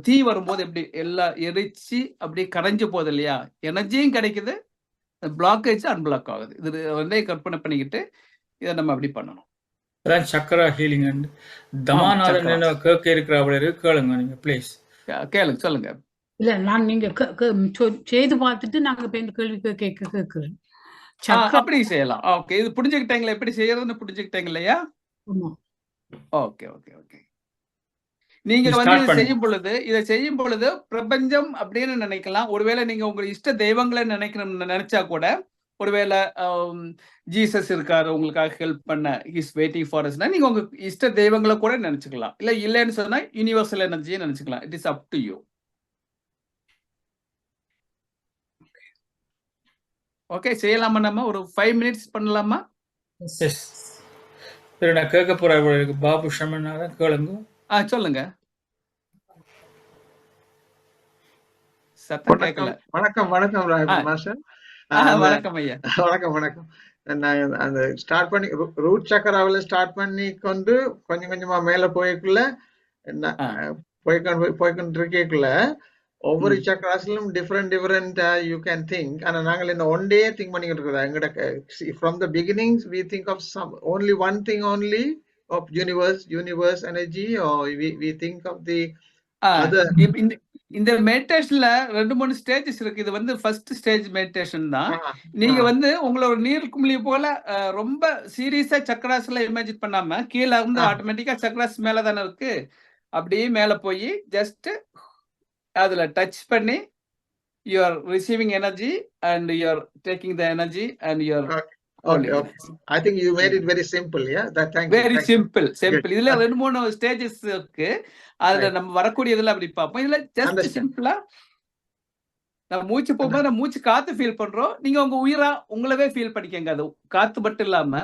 தீ வரும்போது எப்படி எல்லாம் எரிச்சு அப்படி கரைஞ்சு போகுது இல்லையா, எனர்ஜியும் கிடைக்குது, பிளாக்கேஜ் அன்பிளாக் ஆகுது. இது ரெண்டையும் கற்பனை பண்ணிக்கிட்டு இதை நம்ம அப்படி பண்ணணும். அதான் சக்கரா ஹீலிங் அண்ட் தமாநாதன் கேட்க இருக்கிற கேளுங்க நீங்க ப்ளீஸ். கேளுங்க, சொல்லுங்க. இல்ல நான் நீங்க செய்து பார்த்துட்டு நாங்க இப்ப இந்த கேள்வி கேட்கிறேன். அப்படி செய்யலாம். ஓகே, இது புரிஞ்சுக்கிட்டீங்களா? எப்படி செய்யறதுன்னு புரிஞ்சுக்கிட்டீங்க இல்லையா? Okay okay okay. நீங்க வந்து இதை செய்யும் பொழுது பிரபஞ்சம் அப்படின்னு நினைக்கலாம். ஒருவேளை நீங்க உங்க இஷ்ட தெய்வங்களை நினைச்சா கூட, ஒருவேளை ஜீசஸ் இருக்காரு உங்களுக்காக ஹெல்ப் பண்ண, இஸ் வெயிட்டிங் ஃபார் அஸ்னா நீங்க உங்க இஷ்ட தெய்வங்களை கூட நினைச்சுக்கலாம். இல்லைன்னு சொன்னா யுனிவர்சல் எனர்ஜியை நினைச்சுக்கலாம். It is up to you. Okay, செய்யலாமா? நம்ம ஒரு 5 மினிட்ஸ் பண்ணலாமா? நான் கேட்க போற பாபு ஷமன் கேளுங்க. சொல்லுங்க. சத்தம் கேட்கல. வணக்கம் மாஸ்டர். வணக்கம் ஐயா. வணக்கம். நான் அந்த ஸ்டார்ட் பண்ணி ரூட் சக்கராவில ஸ்டார்ட் பண்ணி கொண்டு கொஞ்சம் கொஞ்சமா மேல போய்க்குள்ள போய்கொண்டு இருக்கக்குள்ள ஒவ்வொரு சக்கராஸ்லும் டிஃப்ரெண்ட் யூ கேன் திங்க். ஆனா நாங்கள் இந்த ஒன் டே திங்க் பண்ணிக்கிட்டு இருக்கிறோம். எங்கட from the beginnings we think of only one thing only of universe energy, or we think of the other. இந்த மெடிடேஷன்ல 2-3 ஸ்டேஜஸ் இருக்கு. இது வந்து ஃபர்ஸ்ட் ஸ்டேஜ் மெடிடேஷன் தான். நீங்க வந்து உங்களோட நீர்க்குமிழி போல ரொம்ப சீரியஸா சக்கராஸ் எல்லாம் இமேஜின் பண்ணாம கீழே இருந்து ஆட்டோமேட்டிக்கா சக்கராஸ் மேல தானே இருக்கு, அப்படியே மேல போய் ஜஸ்ட் அதுல டச் பண்ணி you are receiving energy and you are taking the energy and you are holding Okay. it. I think you made it very simple. Yeah. Thank you. Very Thank you. simple. Good. இதுல 2-3 stages இருக்கு. அதுல Right. நம்ம வரக்கூடியதுல அப்படி பார்ப்போம். இதுல just Understand. சிம்பிளா நம்ம மூச்சு போகும்போது நம்ம மூச்சு காத்து ஃபீல் பண்றோம். நீங்க உங்க உயிரா உங்களவே ஃபீல் பண்ணிக்கங்க. அது காத்து மட்டும் இல்லாம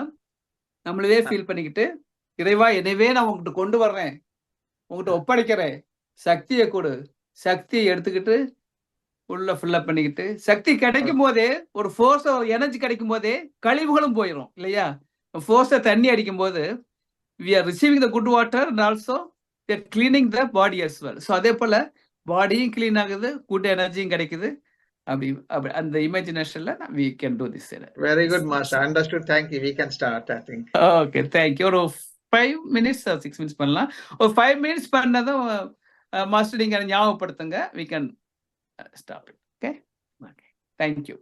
நம்மளவே ஃபீல் பண்ணிக்கிட்டு, இறைவா என்னவே நான் உங்ககிட்ட கொண்டு வர்றேன், உங்ககிட்ட ஒப்படைக்கிறேன், சக்தியை கொடு, சக்தியை எடுத்துக்கிட்டு உள்ள ஃபில்லப் பண்ணிக்கிட்டு, சக்தி கிடைக்கும் போதே ஒரு ஃபோர்ஸ் ஒரு எனர்ஜி கிடைக்கும் போதே கழிவுகளும் போயிடும் இல்லையா? ஃபோர்ஸை தண்ணி அடிக்கும் போது we are receiving the good water and also we are cleaning the body as well. So அதே போல பாடியும் கிளீன் ஆகுது, குட் எனர்ஜியும் கிடைக்குது. அப்படி அப்படி அந்த இமேஜினேஷன்ல we can do this. Very good, Master. Understood. Thank you. We can start, I think. Okay, thank you. ஒரு 5 minutes or 6 minutes பண்ணலாம். ஒரு 5 minutes பண்ணதும் மாஸ்டர் நீங்க ஞாபகப்படுத்துங்க. We can stop it. Okay? Okay. Thank you.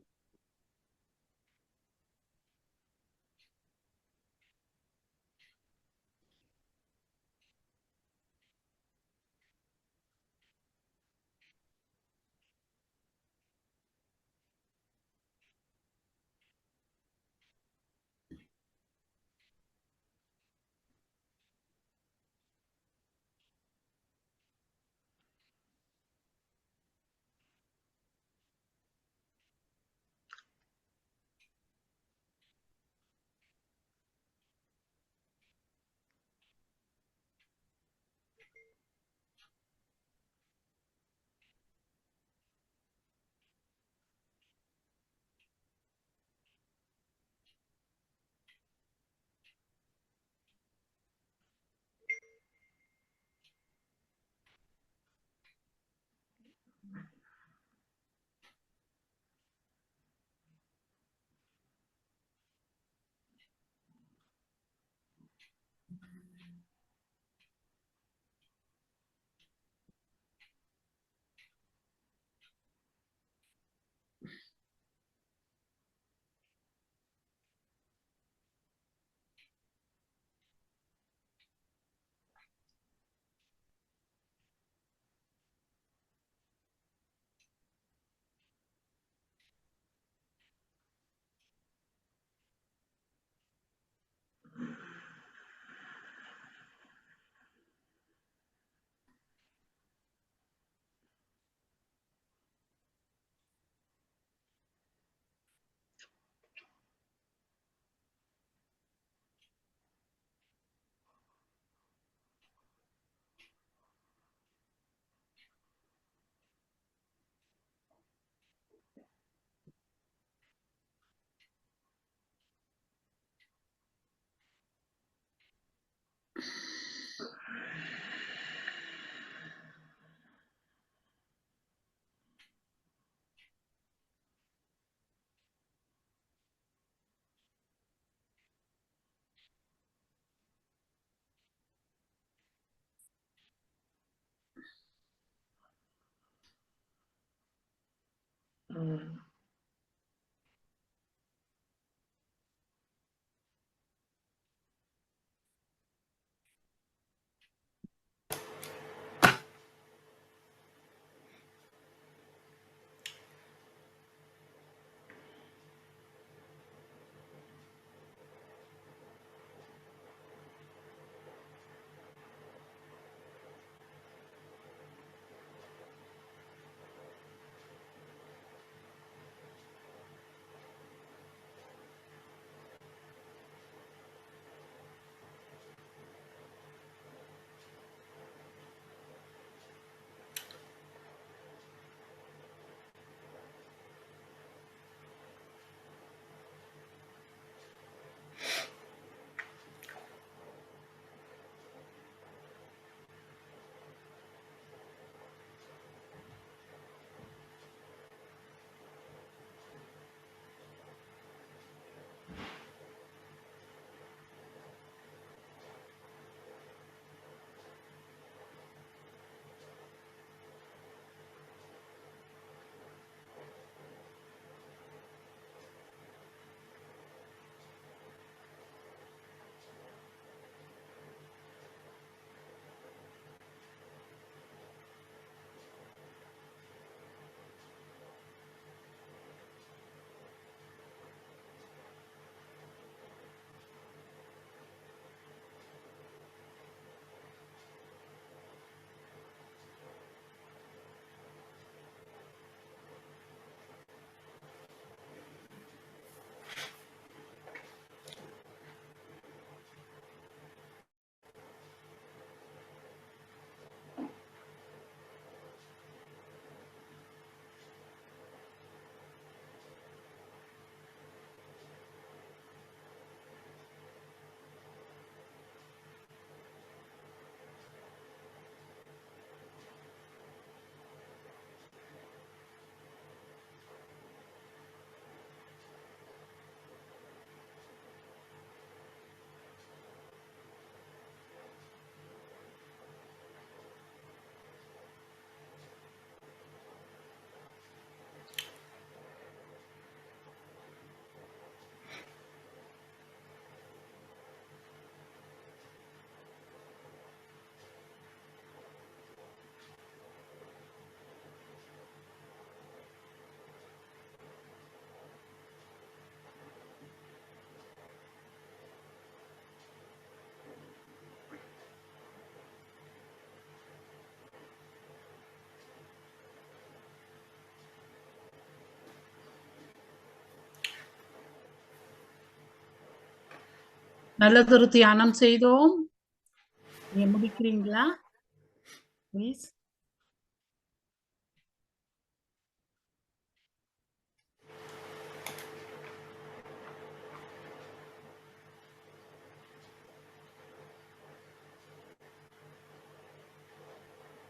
நல்லதொரு தியானம் செய்தோம். நீங்க முடிக்கிறீங்களா please?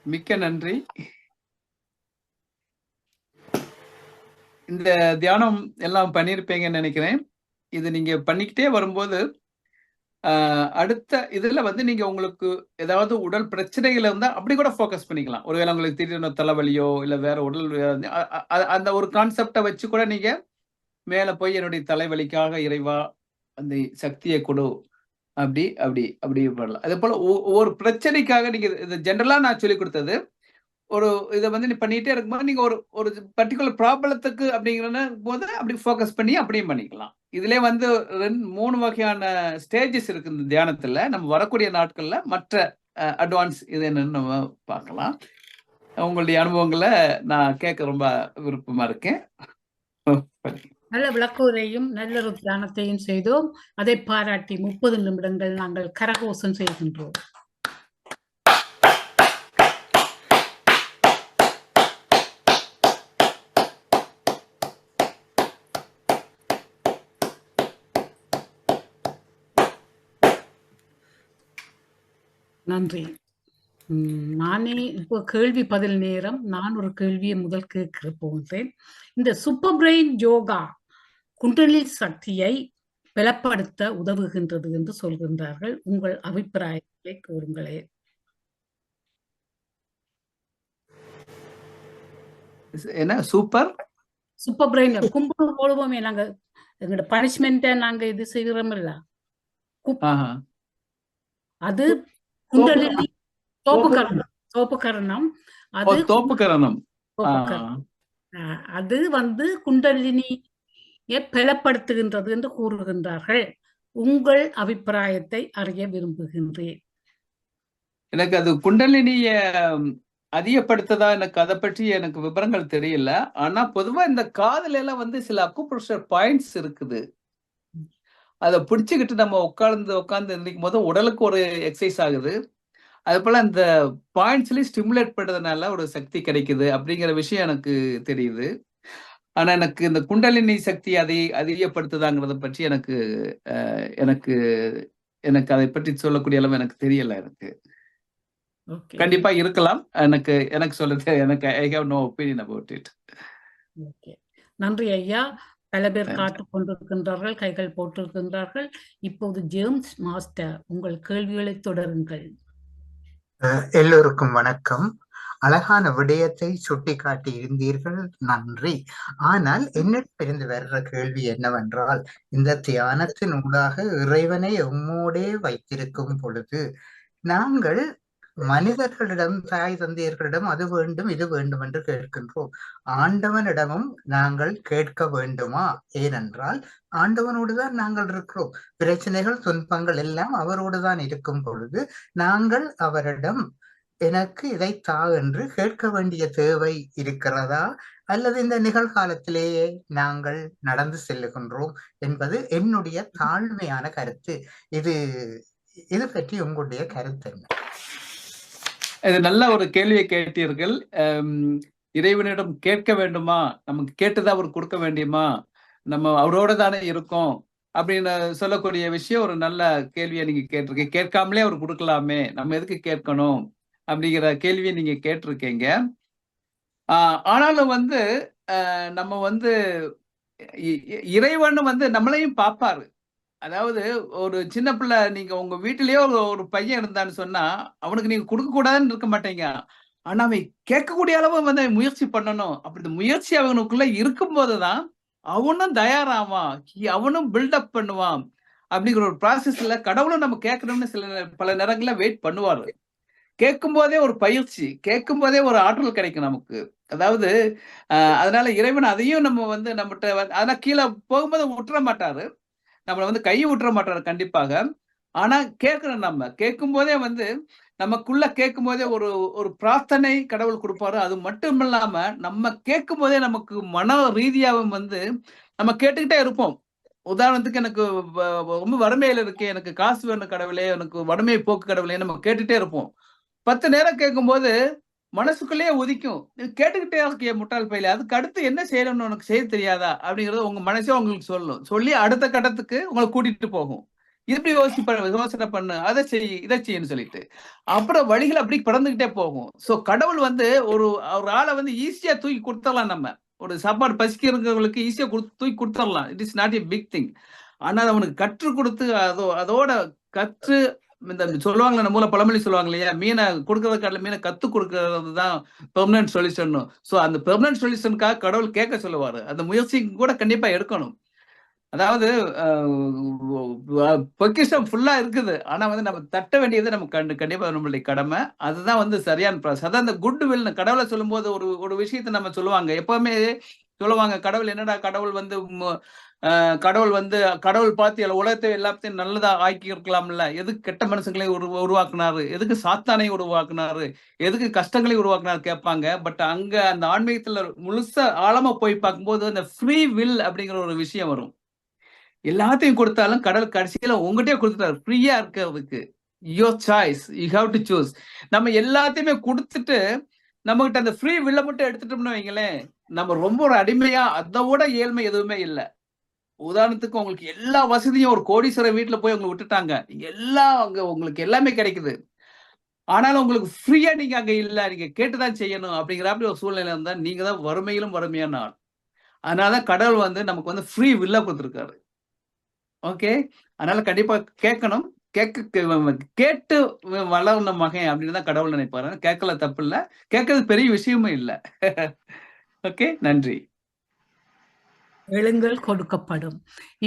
மிக்க நன்றி. இந்த தியானம் எல்லாம் பண்ணியிருப்பீங்கன்னு நினைக்கிறேன். இது நீங்க பண்ணிக்கிட்டே வரும்போது அடுத்த இதுல வந்து நீங்க உங்களுக்கு ஏதாவது உடல் பிரச்சனைகள் இருந்தா அப்படி கூட ஃபோக்கஸ் பண்ணிக்கலாம். ஒருவேளை உங்களுக்கு திடீர்னு தலைவலியோ இல்ல வேற உடல் அந்த ஒரு கான்செப்டை வச்சு கூட நீங்க மேல போய் என்னுடைய தலைவலிக்காக இறைவா அந்த சக்தியை கொடு அப்படி அப்படி அப்படி பண்ணலாம். அதே போல ஒவ்வொரு பிரச்சனைக்காக நீங்க இது ஜென்ரலா நான் சொல்லி கொடுத்தது. ஒரு இதை வந்து நீ பண்ணிட்டே இருக்கும்போது நீங்க ஒரு ஒரு பர்டிகுலர் ப்ராப்ளத்துக்கு அப்படிங்கிற போது அப்படி ஃபோக்கஸ் பண்ணி அப்படியும் பண்ணிக்கலாம். இதுல வந்து 3 வகையான ஸ்டேஜஸ் இருக்கு இந்த தியானத்துல. நம்ம வரக்கூடிய நாட்கள்ல மற்ற அட்வான்ஸ் இது என்னன்னு நம்ம பார்க்கலாம். உங்களுடைய அனுபவங்களை நான் கேட்க ரொம்ப விருப்பமா இருக்கேன். நல்ல விளக்குரையும் நல்ல ஒரு தியானத்தையும் செய்தோம். அதை பாராட்டி 30 நிமிடங்கள் நாங்கள் கரகோஷம் செய்கின்றோம். நன்றி. நானே இப்போ கேள்வி பதில் நேரம். நான் ஒரு கேள்வியை முதல் கேட்க போகிறேன். இந்த சூப்பர் பிரெயின் யோகா குண்டலினி சக்தியை பலப்படுத்த உதவுகின்றது என்று சொல்கின்றார்கள். உங்கள் அபிப்பிராயத்தை கூறுங்களே. என்ன சூப்பர் சூப்பர் பிரெயின் கும்பிடு போடுவோமே நாங்க, எங்களோட பனிஷ்மெண்ட்டை நாங்க இது செய்கிறோம் இல்ல, அது குண்டலினி தோப்புக்கரணம். அது வந்து குண்டலினியை பலப்படுத்துகின்றது என்று கூறுகின்றார்கள். உங்கள் அபிப்பிராயத்தை அறிய விரும்புகின்றேன். எனக்கு அது குண்டலினிய அதிகப்படுத்ததா எனக்கு அதை பற்றி எனக்கு விவரங்கள் தெரியல. ஆனா பொதுவா இந்த காதுல எல்லாம் வந்து சில அக்குப்ரெஷர் பாயிண்ட்ஸ் இருக்குது. அதை பிடிச்சுக்கிட்டு நம்ம உட்கார்ந்து நினைக்கும் போது உடலுக்கு ஒரு எக்ஸசைஸ் ஆகுது. அது போல இந்த பாயிண்ட்ஸ்லயும் ஸ்டிமுலேட் பண்றதுனால ஒரு சக்தி கிடைக்குது அப்படிங்கிற விஷயம் எனக்கு தெரியுது. ஆனா எனக்கு இந்த குண்டலினி சக்தி அதிகப்படுத்துதாங்கிறத பற்றி எனக்கு எனக்கு எனக்கு அதை பற்றி சொல்லக்கூடிய அளவு எனக்கு தெரியல. எனக்கு கண்டிப்பா இருக்கலாம். எனக்கு சொல்லுது, எனக்கு I have no opinion about it. நன்றி ஐயா. பல பேர் காத்துக் கொண்டிருக்கின்றார்கள், கைகள் போட்டிருக்கின்றார்கள். இப்போது ஜேம்ஸ் மாஸ்டர், உங்கள் கேள்விகளை தொடருங்கள். எல்லோருக்கும் வணக்கம். அழகான விடயத்தை சுட்டி காட்டி இருந்தீர்கள், நன்றி. ஆனால் என்னிடமிருந்து வர்ற கேள்வி என்னவென்றால், இந்த தியானத்தின் ஊடாக இறைவனை எம்மோடே வைத்திருக்கும் பொழுது நாங்கள் மனிதர்களிடம், தாய் தந்தையர்களிடம் அது வேண்டும் இது வேண்டும் என்று கேட்கின்றோம். ஆண்டவனிடமும் நாங்கள் கேட்க வேண்டுமா? ஏனென்றால் ஆண்டவனோடு தான் நாங்கள் இருக்கிறோம். பிரச்சனைகள் துன்பங்கள் எல்லாம் அவரோடு தான் இருக்கும் பொழுது நாங்கள் அவரிடம் எனக்கு இதை தா என்று கேட்க வேண்டிய தேவை இருக்கிறதா, அல்லது இந்த நிகழ்காலத்திலேயே நாங்கள் நடந்து செல்லுகின்றோம் என்பது என்னுடைய தாழ்மையான கருத்து. இது பற்றி உங்களுடைய கருத்து என்ன? இது நல்ல ஒரு கேள்வியை கேட்டீர்கள். இறைவனிடம் கேட்க வேண்டுமா, நமக்கு கேட்டுதான் அவர் கொடுக்க வேண்டியமா, நம்ம அவரோட தானே இருக்கோம் அப்படின்னு சொல்லக்கூடிய விஷயம் ஒரு நல்ல கேள்வியை நீங்க கேட்டிருக்கீங்க. கேட்காமலே அவர் கொடுக்கலாமே, நம்ம எதுக்கு கேட்கணும் அப்படிங்கிற கேள்வியை நீங்க கேட்டிருக்கீங்க. ஆனாலும் வந்து நம்ம வந்து இறைவன் வந்து நம்மளையும் பார்ப்பாரு. அதாவது ஒரு சின்ன பிள்ளை, நீங்க உங்க வீட்டிலேயே ஒரு பையன் இருந்தான்னு சொன்னா அவனுக்கு நீங்க கொடுக்க கூடாதுன்னு இருக்க மாட்டீங்க. ஆனா அவன் கேட்கக்கூடிய அளவு வந்து முயற்சி பண்ணணும். அப்படி முயற்சி அவனுக்குள்ள இருக்கும் போதுதான் அவனும் தயாராவான், அவனும் பில்டப் பண்ணுவான். அப்படிங்கிற ஒரு ப்ராசஸ்ல கடவுளும் நம்ம கேட்கணும்னு பல நேரங்கள்ல வெயிட் பண்ணுவாரு. கேட்கும் போதே ஒரு பயிற்சி, கேட்கும் போதே ஒரு ஆற்றல் கிடைக்கும் நமக்கு. அதாவது அதனால இறைவன் அதையும் நம்ம வந்து நம்மகிட்ட அதனால கீழே போகும்போது விட்டுற மாட்டாரு, நம்மளை வந்து கையை விட்டுற மாட்டாரு கண்டிப்பாக. ஆனா கேட்கணும். நம்ம கேட்கும் போதே வந்து நமக்குள்ள கேட்கும் போதே ஒரு பிரார்த்தனை கடவுள் கொடுப்பாரு. அது மட்டும் இல்லாம நம்ம கேட்கும் போதே நமக்கு மன ரீதியாகவும் வந்து நம்ம கேட்டுக்கிட்டே இருப்போம். உதாரணத்துக்கு எனக்கு ரொம்ப வறுமையில இருக்கு, எனக்கு காசு வேணும் கடவுளே, எனக்கு வறுமை போக்கு கடவுளே நம்ம கேட்டுட்டே இருப்போம். 10 நேரம் கேட்கும்போது மனசுக்குள்ளேயே உதிக்கும், கேட்டுக்கிட்டே இருக்கிய முட்டாள் பையில, அதுக்கு அடுத்து என்ன செய்யணும்னு உனக்கு செய்ய தெரியாதா அப்படிங்கறது உங்க மனசே உங்களுக்கு சொல்லும். சொல்லி அடுத்த கட்டத்துக்கு உங்களை கூட்டிட்டு போகும். இப்படி யோசனை பண்ணு, அதை செய், இதை செய்யன்னு சொல்லிட்டு அப்புறம் வழிகள் அப்படி பறந்துகிட்டே போகும். சோ கடவுள் வந்து ஒரு ஆளை வந்து ஈஸியா தூக்கி கொடுத்துடலாம். நம்ம ஒரு சாப்பாடு பசிக்கிறவங்களுக்கு ஈஸியா தூக்கி கொடுத்துடலாம். It is not a big thing. ஆனால் அவனுக்கு கற்றுக் கொடுத்து அதோட கற்று இந்த சொல்லுவாங்களே, நம்ம மூலம் பழமொழி சொல்லுவாங்க இல்லையா, மீனை கொடுக்கறதுக்கான மீனை கத்து கொடுக்கறது தான் பெர்மனன்ட் சொல்யூஷன். ஸோ அந்த பெர்மனன்ட் சொல்யூஷனுக்காக கடவுள் கேட்க சொல்லுவாரு. அந்த முயற்சி கூட கண்டிப்பா எடுக்கணும். அதாவது பொக்கிஷம் ஃபுல்லா இருக்குது, ஆனா வந்து நம்ம தட்ட வேண்டியது நம்ம கண்டிப்பா நம்மளுடைய கடமை. அதுதான் வந்து சரியான ப்ராசஸ். அதான் அந்த குட் வில். கடவுளை சொல்லும் போது ஒரு விஷயத்தை நம்ம சொல்லுவாங்க, எப்பவுமே சொல்லுவாங்க, கடவுள் என்னடா கடவுள் வந்து கடவுள் பார்த்து உலகத்தை எல்லாத்தையும் நல்லதா ஆக்கி இருக்கலாம்ல, எதுக்கு கெட்ட மனுஷங்களை உருவாக்குனாரு, எதுக்கு சாத்தானை உருவாக்குனாரு, எதுக்கு கஷ்டங்களை உருவாக்குனாரு கேட்பாங்க. பட் அங்க அந்த ஆன்மீகத்துல முழுசா ஆழமா போய் பார்க்கும்போது அந்த ஃப்ரீ வில் அப்படிங்கிற ஒரு விஷயம் வரும். எல்லாத்தையும் கொடுத்தாலும் கடவுள் கடைசியில உங்ககிட்டயே கொடுத்துட்டாரு, ஃப்ரீயா இருக்கிறதுக்கு. Your choice, you have to choose. நம்ம எல்லாத்தையுமே கொடுத்துட்டு நம்ம கிட்ட அந்த ஃப்ரீ வில்ல மட்டும் எடுத்துட்டோம்னு வைங்களேன், நம்ம ரொம்ப ஒரு அடிமையா, அதோட ஏழ்மை எதுவுமே இல்லை. உதாரணத்துக்கு உங்களுக்கு எல்லா வசதியும் ஒரு கோடீஸ்வரர் வீட்டுல போய் உங்களுக்கு விட்டுட்டாங்க, எல்லாம் அங்க உங்களுக்கு எல்லாமே கிடைக்குது, ஆனாலும் உங்களுக்கு ஃப்ரீயா நீங்க அங்க இல்ல, நீங்க கேட்டுதான் செய்யணும் அப்படிங்கிற அப்படி ஒரு சூழ்நிலை இருந்தா நீங்க தான் வறுமையிலும் வறுமையான ஆள். அதனாலதான் கடவுள் வந்து நமக்கு வந்து ஃப்ரீ வில்ல கொடுத்துருக்காரு. ஓகே, அதனால கண்டிப்பா கேட்கணும். கேட்டு வளரணும் மகன் அப்படின்னு தான் கடவுள் நினைப்பாரு. கேட்கல தப்பு இல்ல, கேட்கறது பெரிய விஷயமும் இல்ல. ஓகே, நன்றி. எழுங்கள் கொடுக்கப்படும்.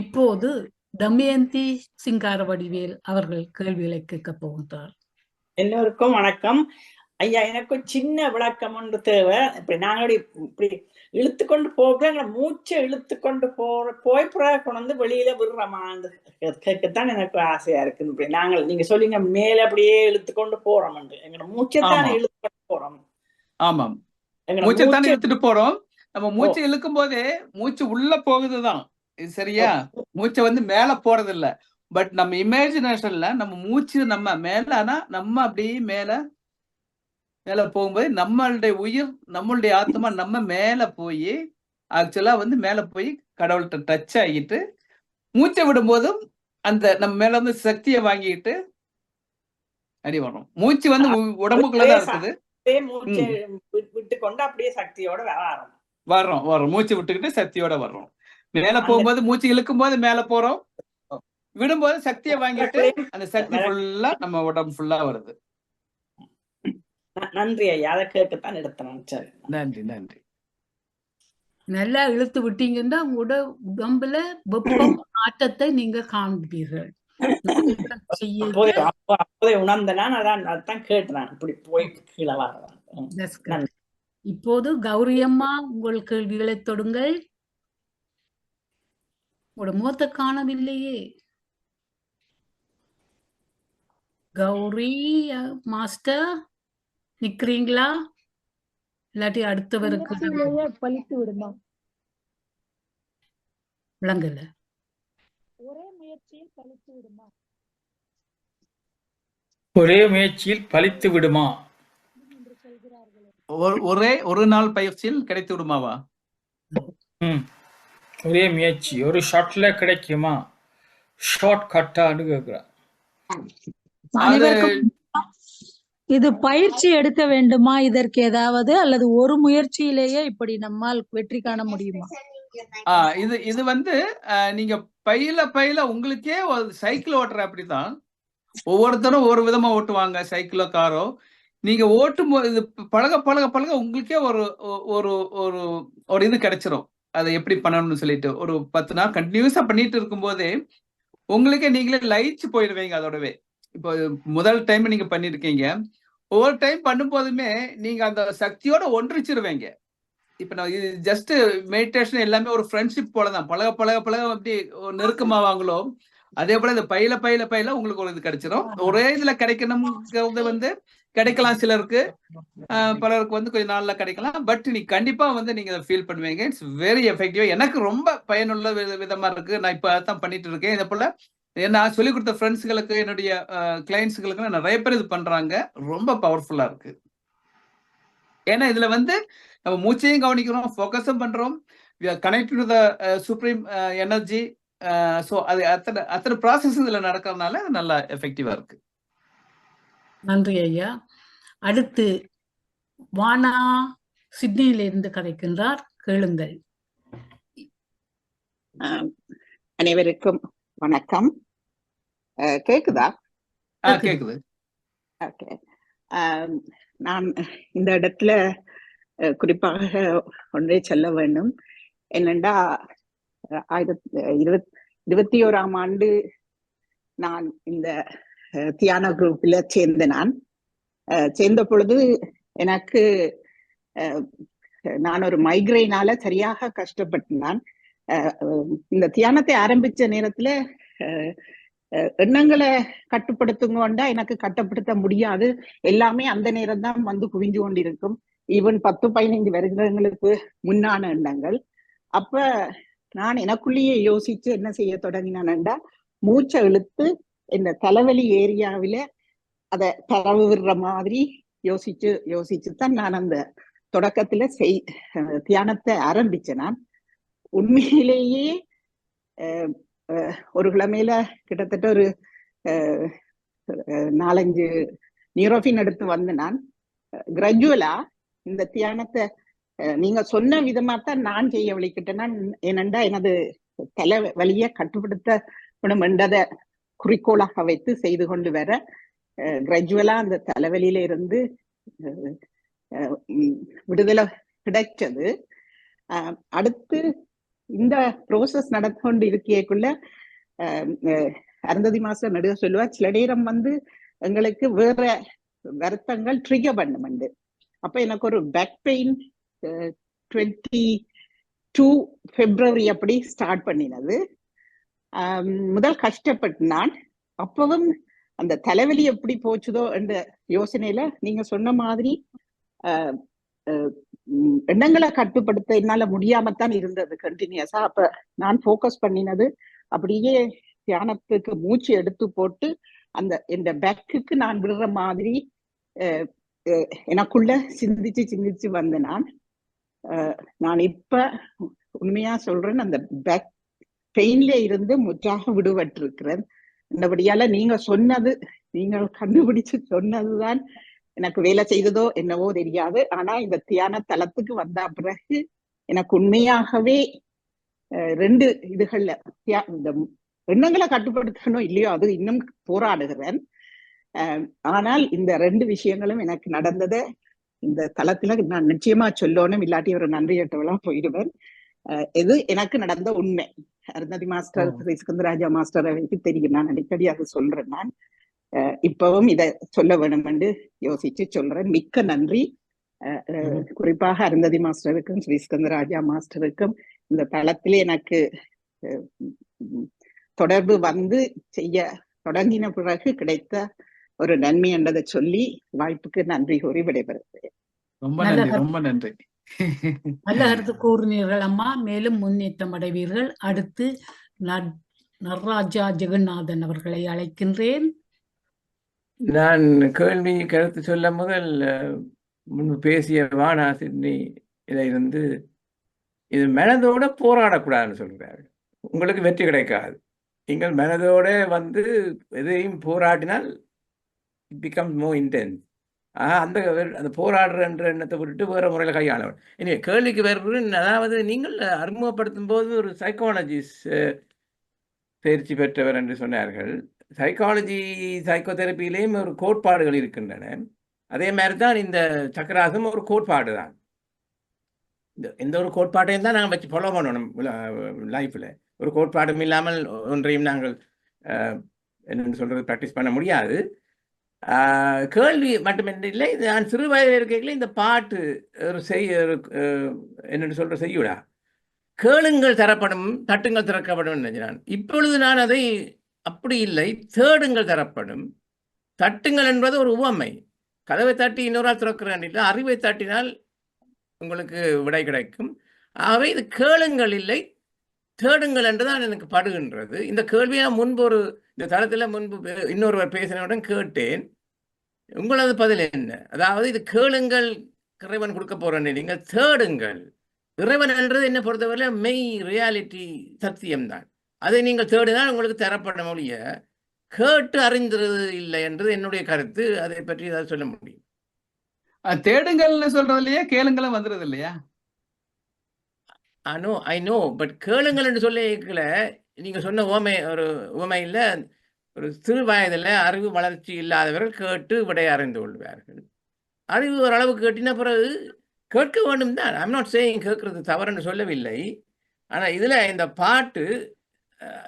இப்போது தமயந்தி சிங்கார வடிவேல் அவர்கள் கேள்விகளை கேட்க போகின்றார். எல்லோருக்கும் வணக்கம் ஐயா. எனக்கு சின்ன விளக்கம் ஒன்று தேவை. இப்படி நாங்கள் இப்படி இழுத்து கொண்டு போக மூச்சை இழுத்து கொண்டு போய் கொண்டு வந்து வெளியில விடுறோமான்னு கேட்கத்தான் எனக்கு ஆசையா இருக்கு. இப்படி நாங்கள் நீங்க சொல்லிங்க மேல அப்படியே இழுத்து கொண்டு போறோம், எங்களோட மூச்சை தானே இழுத்து கொண்டு போறோம். ஆமாம், மூச்சை தானே இழுத்துட்டு போறோம். நம்ம மூச்சை இழுக்கும் போதே மூச்சு உள்ள போகுதுதான், இது சரியா? மூச்சை வந்து மேல போறது இல்ல. பட் நம்ம இமேஜினேஷன்ல நம்ம மூச்சு நம்ம மேல, ஆனா நம்ம அப்படியே மேல போகும்போது நம்மளுடைய உயிர், நம்மளுடைய ஆத்மா நம்ம மேல போய் ஆக்சுவலா வந்து மேல போய் கடவுள்கிட்ட டச் ஆகிட்டு மூச்சை விடும் போதும் அந்த நம்ம மேல வந்து சக்தியை வாங்கிட்டு அடி வரும். மூச்சு வந்து உடம்புக்குள்ளதான் இருக்குது. மூச்சை விட்டு கொண்டு அப்படியே சக்தியோட வர்றோம். மூச்சு விட்டுக்கிட்டு சக்தியோட வர்றோம். மேல போகும்போது மூச்சு இழுக்கும் போது மேல போறோம், விடும்போது சக்தியை வாங்கிட்டு அந்த சக்தி ஃபுல்லா நம்ம உடம்பு ஃபுல்லா வருது. நன்றி ஐயா, அதை கேட்கத்தான் எடுத்தேன். சரி, நன்றி நன்றி. நல்லா இழுத்து விட்டீங்கன்னா உங்களோட உடம்புல வெப்பம் ஆட்டத்தை நீங்க காண்பீர்கள். அப்போதே உணர்ந்தேன், அதான் கேட்டேன் இப்படி போய் கீழே வர்றேன். இப்போது கௌரியம்மா உங்கள் கேள்விகளை தொடுங்கள். உங்களோட முகத்தை காணவில்லையே. கௌரி மாஸ்டர் நிக்கிறீங்களா? இல்லாட்டி அடுத்தவருக்கு பழித்து விடுமா? விளங்கல. ஒரே முயற்சியில் பழித்து விடுமா? ஒரே முயற்சியில் பழித்து விடுமா? ஒரு நாள் பயிற்சியில் கிடைத்து விடுமாவா? ஒரே முயற்சி ஒரு ஷார்ட்ல கிடைக்குமா? ஷார்ட் கட்டான்னு கேக்குறேன். இது பயிற்சி எடுக்க வேண்டுமா இதற்கு ஏதாவது, அல்லது ஒரு முயற்சியிலேயே இப்படி நம்மால் வெற்றி காண முடியுமா? இது வந்து நீங்க பயில உங்களுக்கே ஒரு சைக்கிள் ஓட்டுற அப்படிதான். ஒவ்வொருத்தரும் ஒரு விதமா ஓட்டுவாங்க, சைக்கிளோ காரோ. நீங்க ஓட்டும் போது இது பழக பழக பழக உங்களுக்கே ஒரு ஒரு ஒரு ஒரு இது கிடைச்சிரும், அதை எப்படி பண்ணணும்னு சொல்லிட்டு. ஒரு 10 நாள் கண்டினியூஸா பண்ணிட்டு இருக்கும் போதே உங்களுக்கே நீங்களே லயிச்சு போயிடுவீங்க அதோடவே. இப்போ முதல் டைம் நீங்க பண்ணிருக்கீங்க, ஒவ்வொரு டைம் பண்ணும் போதுமே நீங்க அந்த சக்தியோட ஒன்றிச்சிருவீங்க. இப்ப நான் இது ஜஸ்ட் மெடிடேஷன் எல்லாமே ஒரு ஃப்ரெண்ட்ஷிப் போலதான். பழக பழக பழக அப்படி நெருக்கமாவாங்களோ அதே போல இந்த பையில உங்களுக்கு ஒரு இது கிடைச்சிடும். ஒரே இதுல கிடைக்கணுங்கிறது வந்து கிடைக்கலாம் சிலருக்கு, பலருக்கு வந்து கொஞ்ச நாள்ல கிடைக்கலாம். பட் நீ கண்டிப்பா வந்து நீங்க அதை ஃபீல் பண்ணுவீங்க. It's very effective. எனக்கு ரொம்ப பயனுள்ள விதமா இருக்கு. நான் இப்ப அதான் பண்ணிட்டு இருக்கேன். இதே போல நான் சொல்லிக் கொடுத்த ஃப்ரெண்ட்ஸுகளுக்கு, என்னுடைய கிளைண்ட்ஸுகளுக்கு நிறைய பேர் இது பண்றாங்க. ரொம்ப பவர்ஃபுல்லா இருக்கு. ஏன்னா இதுல வந்து நம்ம மூச்சையும் கவனிக்கிறோம், ஃபோக்கஸும் பண்றோம், connect to the supreme energy. So அது அத்தனை ப்ராசஸ் இதுல நடக்கிறதுனால அது நல்லா எஃபெக்டிவா இருக்கு. நன்றி ஐயா. அடுத்து வானா சிட்னியிலிருந்து கதைக்கின்றார், கேளுங்கள். அனைவருக்கும் வணக்கம். கேக்குதா? கேக்குது. ஓகே. நான் இந்த இடத்துல குறிப்பாக ஒன்றே சொல்ல வேண்டும். என்னண்டா 2021ஆம் ஆண்டு நான் இந்த தியான குரூப்ல சேர்ந்த பொழுது எனக்கு நான் ஒரு மைக்ரைனால சரியாக கஷ்டப்பட்டேன். இந்த தியானத்தை ஆரம்பிச்ச நேரத்துல எண்ணங்களை கட்டுப்படுத்துங்கோண்டா எனக்கு கட்டுப்படுத்த முடியாது. எல்லாமே அந்த நேரம் தான் வந்து குவிஞ்சு கொண்டிருக்கும். ஈவன் 10-15 வருடங்களுக்கு முன்னான எண்ணங்கள். அப்ப நான் எனக்குள்ளேயே யோசிச்சு என்ன செய்ய தொடங்கினான்டா, மூச்சை இழுத்து இந்த தலைவலி ஏரியாவில அதை பரவு விடுற மாதிரி யோசிச்சுதான் நான் அந்த தொடக்கத்துல தியானத்தை ஆரம்பிச்சேன். நான் உண்மையிலேயே ஒரு கிழமையில கிட்டத்தட்ட ஒரு 4-5 நியூரோஃபின் எடுத்து வந்து நான் கிராஜுவலா இந்த தியானத்தை நீங்க சொன்ன விதமாத்தான் நான் செய்ய வலிக்கிட்டேன்னா, ஏனெண்டா எனது தலை வலியை கட்டுப்படுத்தப்படும் என்றதை குறிக்கோளாக வைத்து செய்து கொண்டு வர கிராஜுவலா அந்த தலைவலியில இருந்து விடுதலை கிடைச்சது. அடுத்து இந்த ப்ரோசஸ் நடந்து கொண்டு இருக்கைக்குள்ள அருந்ததி மாஸ்டர் நடுக சொல்லுவா, சில நேரம் வந்து எங்களுக்கு வேற வருத்தங்கள் ட்ரிகர் பண்ணுமெண்டு. அப்ப எனக்கு ஒரு பேக் பெயின் 22 பிப்ரவரி அப்படி ஸ்டார்ட் பண்ணினது. முதல் கஷ்டப்பட்டு நான் அப்பவும் அந்த தலைவலி எப்படி போச்சுதோ என்ற யோசனையில நீங்க சொன்ன மாதிரி எண்ணங்களை கட்டுப்படுத்த என்னால முடியாமத்தான் இருந்தது கண்டினியூஸா. அப்ப நான் போக்கஸ் பண்ணினது அப்படியே தியானத்துக்கு மூச்சு எடுத்து போட்டு அந்த இந்த பேக்குக்கு நான் விடுற மாதிரி எனக்குள்ள சிந்திச்சு வந்த நான் இப்ப உண்மையா சொல்றேன், அந்த பேக் பெயின்ல இருந்து முற்றாக விடுபட்டு இருக்கிறேன். இந்தபடியால நீங்கள் கண்டுபிடிச்சு சொன்னதுதான் எனக்கு வேலை செய்ததோ என்னவோ தெரியாது. ஆனா இந்த தியான தளத்துக்கு வந்த பிறகு எனக்கு உண்மையாகவே 2 இதுகள்ல இந்த எண்ணங்களை கட்டுப்படுத்தணும் இல்லையோ அது இன்னும் போராடுகிறேன். ஆனால் இந்த 2 விஷயங்களும் எனக்கு நடந்ததை இந்த தளத்துல நான் நிச்சயமா சொல்லணும், இல்லாட்டி ஒரு நன்றி கேட்டவளா போயிடுவேன். இது எனக்கு நடந்த உண்மை. அருந்ததி மாஸ்டர், ஸ்ரீஸ்கந்தராஜா மாஸ்டரை வைத்து தெரியும், நான் அடிக்கடி அதை சொல்றேன். நான் இப்பவும் இதை சொல்ல வேணும் என்று யோசிச்சு சொல்றேன். மிக்க நன்றி. குறிப்பாக அருந்ததி மாஸ்டருக்கும் ஸ்ரீஸ்கந்தராஜா மாஸ்டருக்கும் இந்த தளத்திலே எனக்கு தொடர்பு வந்து செய்ய தொடங்கின பிறகு கிடைத்த ஒரு நன்மை என்றதை சொல்லி வாய்ப்புக்கு நன்றி கூறி விடைபெறுகிறேன். ரொம்ப நன்றி. நல்ல கருத்து கூறினீர்கள் அம்மா. மேலும் முன்னேற்றம் அடைவீர்கள். அடுத்து நடராஜா ஜெகநாதன் அவர்களை அழைக்கின்றேன். நான் கேள்வி கருத்து சொல்ல முதல் முன்பு பேசிய வானா சிட்னி இருந்து இது மனதோட போராடக்கூடாதுன்னு சொல்கிறார்கள். உங்களுக்கு வெற்றி கிடைக்காது. நீங்கள் மனதோட வந்து எதையும் போராடினால் இட் பிகம்ஸ் மோர் இன்டென்ஸ். அந்த போராடுறன்ற எண்ணத்தை விட்டுட்டு வேறு முறையில் கையாள. இனி கேள்விக்கு வேறு, அதாவது நீங்கள் அறிமுகப்படுத்தும் போது ஒரு சைக்காலஜிஸ்ட் பயிற்சி பெற்றவர் என்று சொன்னார்கள். சைக்கோ தெரப்பியிலேயும் ஒரு கோட்பாடுகள் இருக்கின்றன. அதே மாதிரி தான் இந்த சக்கராசம் ஒரு கோட்பாடு தான். இந்த ஒரு கோட்பாட்டையும் தான் நாங்கள் வச்சு ஃபாலோ பண்ணணும் லைஃப்பில். ஒரு கோட்பாடும் இல்லாமல் ஒன்றையும் நாங்கள் என்னென்னு சொல்கிறது ப்ராக்டிஸ் பண்ண முடியாது. கேள்வி மட்டுமின்றி இல்லை, நான் சிறு வயதில் இருக்கையில் இந்த பாட்டு ஒரு என்னென்னு சொல்கிற செய்யுடா, கேளுங்கள் தரப்படும், தட்டுங்கள் திறக்கப்படும் நினைச்சினான். இப்பொழுது நான் அதை அப்படி இல்லை, தேடுங்கள் தரப்படும். தட்டுங்கள் என்பது ஒரு உவமை. கதவை தட்டி இன்னொரு ஆள் திறக்கிறேன், அறிவை தட்டினால் உங்களுக்கு விடை கிடைக்கும். ஆகவே இது கேளுங்கள் இல்லை, தேடுங்கள் என்றுதான் எனக்கு படுகின்றது. இந்த கேள்வியை முன்பு இந்த தளத்தில் முன்பு இன்னொருவர் பேசினவுடன் கேட்டேன். உங்களது பதில் என்ன? அதாவது இது கேளுங்கள், இறைவன் கொடுக்க போறேன், நீங்கள் தேடுங்கள். இறைவன் என்றது என்ன பொறுத்தவரை மெய் ரியாலிட்டி சத்தியம்தான். அதை நீங்கள் தேடினால் உங்களுக்கு தரப்பட மொழிய கேட்டு அறிந்தது இல்லை என்றது என்னுடைய கருத்து. அதை பற்றி ஏதாவது சொல்ல முடியும்? தேடுங்கள்னு சொல்றது இல்லையா, கேளுங்களும் வந்துடுது இல்லையா? ஐ நோ, பட் கேளுங்கள் என்று சொல்ல நீங்க சொன்ன ஒரு உவமையில் ஒரு சிறு வயதில் அறிவு வளர்ச்சி இல்லாதவர்கள் கேட்டு விடைய அறிந்து கொள்வார்கள். அறிவு ஓரளவு கேட்டின பிறகு கேட்க வேண்டும் தான். ஐம் நாட் சேயிங் கேட்கறது தவறுன்னு சொல்லவில்லை. ஆனால் இதில் இந்த பாட்டு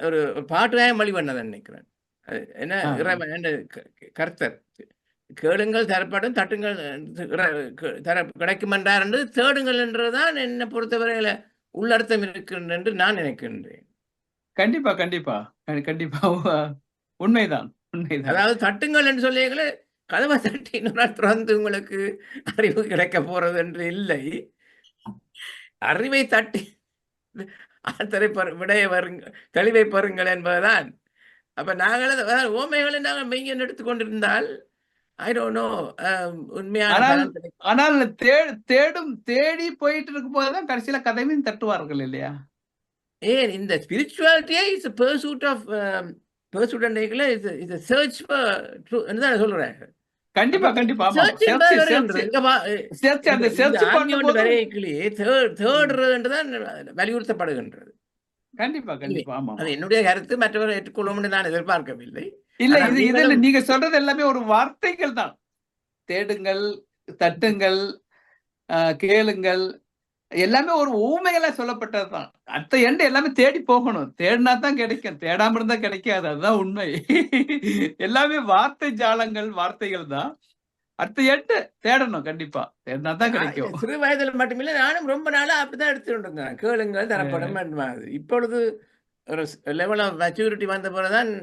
ஒரு பாட்டுதான் வழி பண்ணதை நினைக்கிறேன். என்ன இறைவன் என்று கர்த்தர் கேளுங்கள் தரப்படும், தட்டுங்கள் கிடைக்கும் என்றார் என்று தேடுங்கள் என்றுதான் என்னை பொறுத்தவரையில உள்ளர்த்தம் இருக்கின்ற என்று நான் நினைக்கின்றேன். கண்டிப்பா கண்டிப்பா கண்டிப்பா உண்மைதான் உண்மைதான். அதாவது தட்டுங்கள் என்று சொல்லியங்களே கதவை தட்டி இன்னொரு திறந்து உங்களுக்கு அறிவு கிடைக்க போறது என்று இல்லை. அறிவை தட்டி விடைய வருங்கள், தெளிவை பெறுங்கள் என்பதுதான். அப்ப நாங்கள் ஓமைகளை நாங்கள் மெய்யன் எடுத்துக்கொண்டிருந்தால் I don't know, ஆனால் தேடி போயிட்டு இருக்கும் போதுதான் கடைசியில கதவையும் தட்டுவார்கள் இல்லையா? ஏன் இந்த ஸ்பிரிச்சுவாலிட்டியே is pursuit of pursuit is search for truth என்று தான் சொல்றேன். கண்டிப்பா கண்டிப்பா தேடுறதுன்றதான் வலியுறுத்தப்படுகின்றது. கண்டிப்பா கண்டிப்பா. ஆமா, அது என்னுடைய கருத்து. மற்றவர்கள் ஏற்றுக்கொள்ளும் நான் எதிர்பார்க்கவில்லை. இல்ல, இதுல நீங்க சொல்றது எல்லாமே ஒரு வார்த்தைகள் தான். தேடுங்கள், தட்டுங்கள், கேளுங்கள் எல்லாமே ஒரு ஊமைகளா சொல்லப்பட்டதுதான். அடுத்த எண்டு எல்லாமே தேடி போகணும், தேடினா தான் கிடைக்கும், தேடாம இருந்தா கிடைக்காது. அதுதான் உண்மை. எல்லாமே வார்த்தை ஜாலங்கள், வார்த்தைகள் தான். அடுத்த எண்டு தேடணும், கண்டிப்பா தேடினா தான் கிடைக்கும். சிறு வயதில் மட்டுமில்லை, நானும் ரொம்ப நாளா அப்படிதான் எடுத்துட்டு கேளுங்கள் தரப்படும். இப்பொழுது ஒரு லெவல் ஆஃப் மெச்சூரிட்டி வந்த பிறகுதான்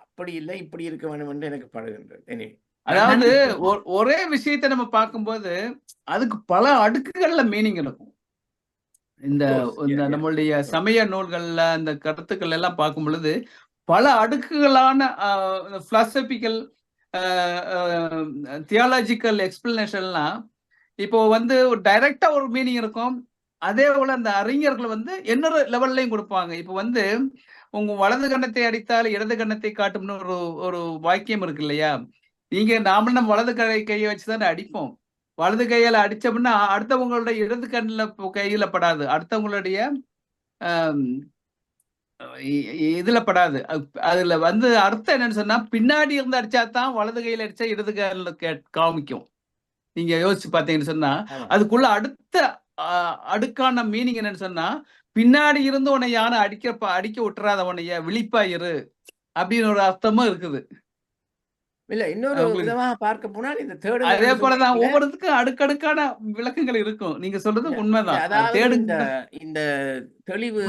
அப்படி இல்லை இப்படி இருக்க வேண்டும் என்று எனக்கு படுகின்றது. அதாவது ஒரே விஷயத்தை நம்ம பார்க்கும்போது அதுக்கு பல அடுக்குகள்ல மீனிங் இருக்கும். இந்த நம்மளுடைய சமய நூல்கள்ல அந்த கருத்துக்கள் எல்லாம் பார்க்கும் பொழுது பல அடுக்குகளான பிலாசபிக்கல் தியாலஜிக்கல் எக்ஸ்பிளனேஷன்லாம் இப்போ டைரக்டா ஒரு மீனிங் இருக்கும். அதே போல அந்த அறிஞர்கள் இன்னொரு லெவல்லையும் கொடுப்பாங்க. இப்போ உங்க வலது கண்ணத்தை அடித்தால் இடது கண்ணத்தை காட்டும்னு ஒரு வாக்கியம் இருக்கு இல்லையா? நாம நம்ம வலது கையை வச்சுதான் அடிப்போம். வலது கையில அடிச்சோம்னா அடுத்தவங்களுடைய இடது கையில படாது, அடுத்தவங்களுடைய இதுல படாது. அதுல அர்த்தம் என்னன்னு சொன்னா, பின்னாடி இருந்து அடிச்சாதான் வலது கையில அடிச்சா இடது கையில காமிக்கும். நீங்க யோசிச்சு பாத்தீங்கன்னு சொன்னா அதுக்குள்ள அடுத்த அடுக்கான மீனிங் என்னன்னு சொன்னா, பின்னாடி இருந்து உன்னை யாரும் அடிக்க விட்டுறாத, உன்னைய விழிப்பாயிரு அப்படின்னு ஒரு அர்த்தமும் இருக்குது. இல்ல, இன்னொரு விதமா பார்க்க போனால் இந்த தேடு அதே போலதான் ஒவ்வொருத்துக்கும் அடுக்கடுக்கான விளக்கங்கள் இருக்கும். நீங்க சொல்றது உண்மைதான். அதாவது இந்த தெளிவு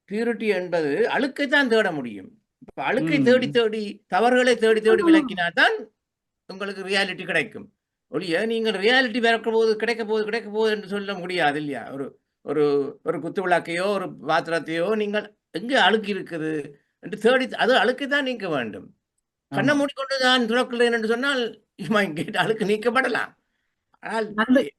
பியூரிட்டி என்பது அழுக்கை தான் தேட முடியும். இப்ப அழுக்கை தேடி தேடி தவறுகளை தேடி தேடி விளக்கினாதான் உங்களுக்கு ரியாலிட்டி கிடைக்கும். ஒழிய நீங்கள் ரியாலிட்டி கிடைக்க போகுது என்று சொல்ல முடியாது இல்லையா? ஒரு ஒரு குத்து விளக்கையோ ஒரு பாத்திரத்தையோ நீங்கள் எங்கே அழுக்கு இருக்குது என்று தேடி அது அழுக்கை தான் நீக்க வேண்டும். கண்ணை மூடிக்கொண்டு நான் துறக்கிறேன் என்று சொன்னால் அழுக்கு நீக்கப்படலாம்.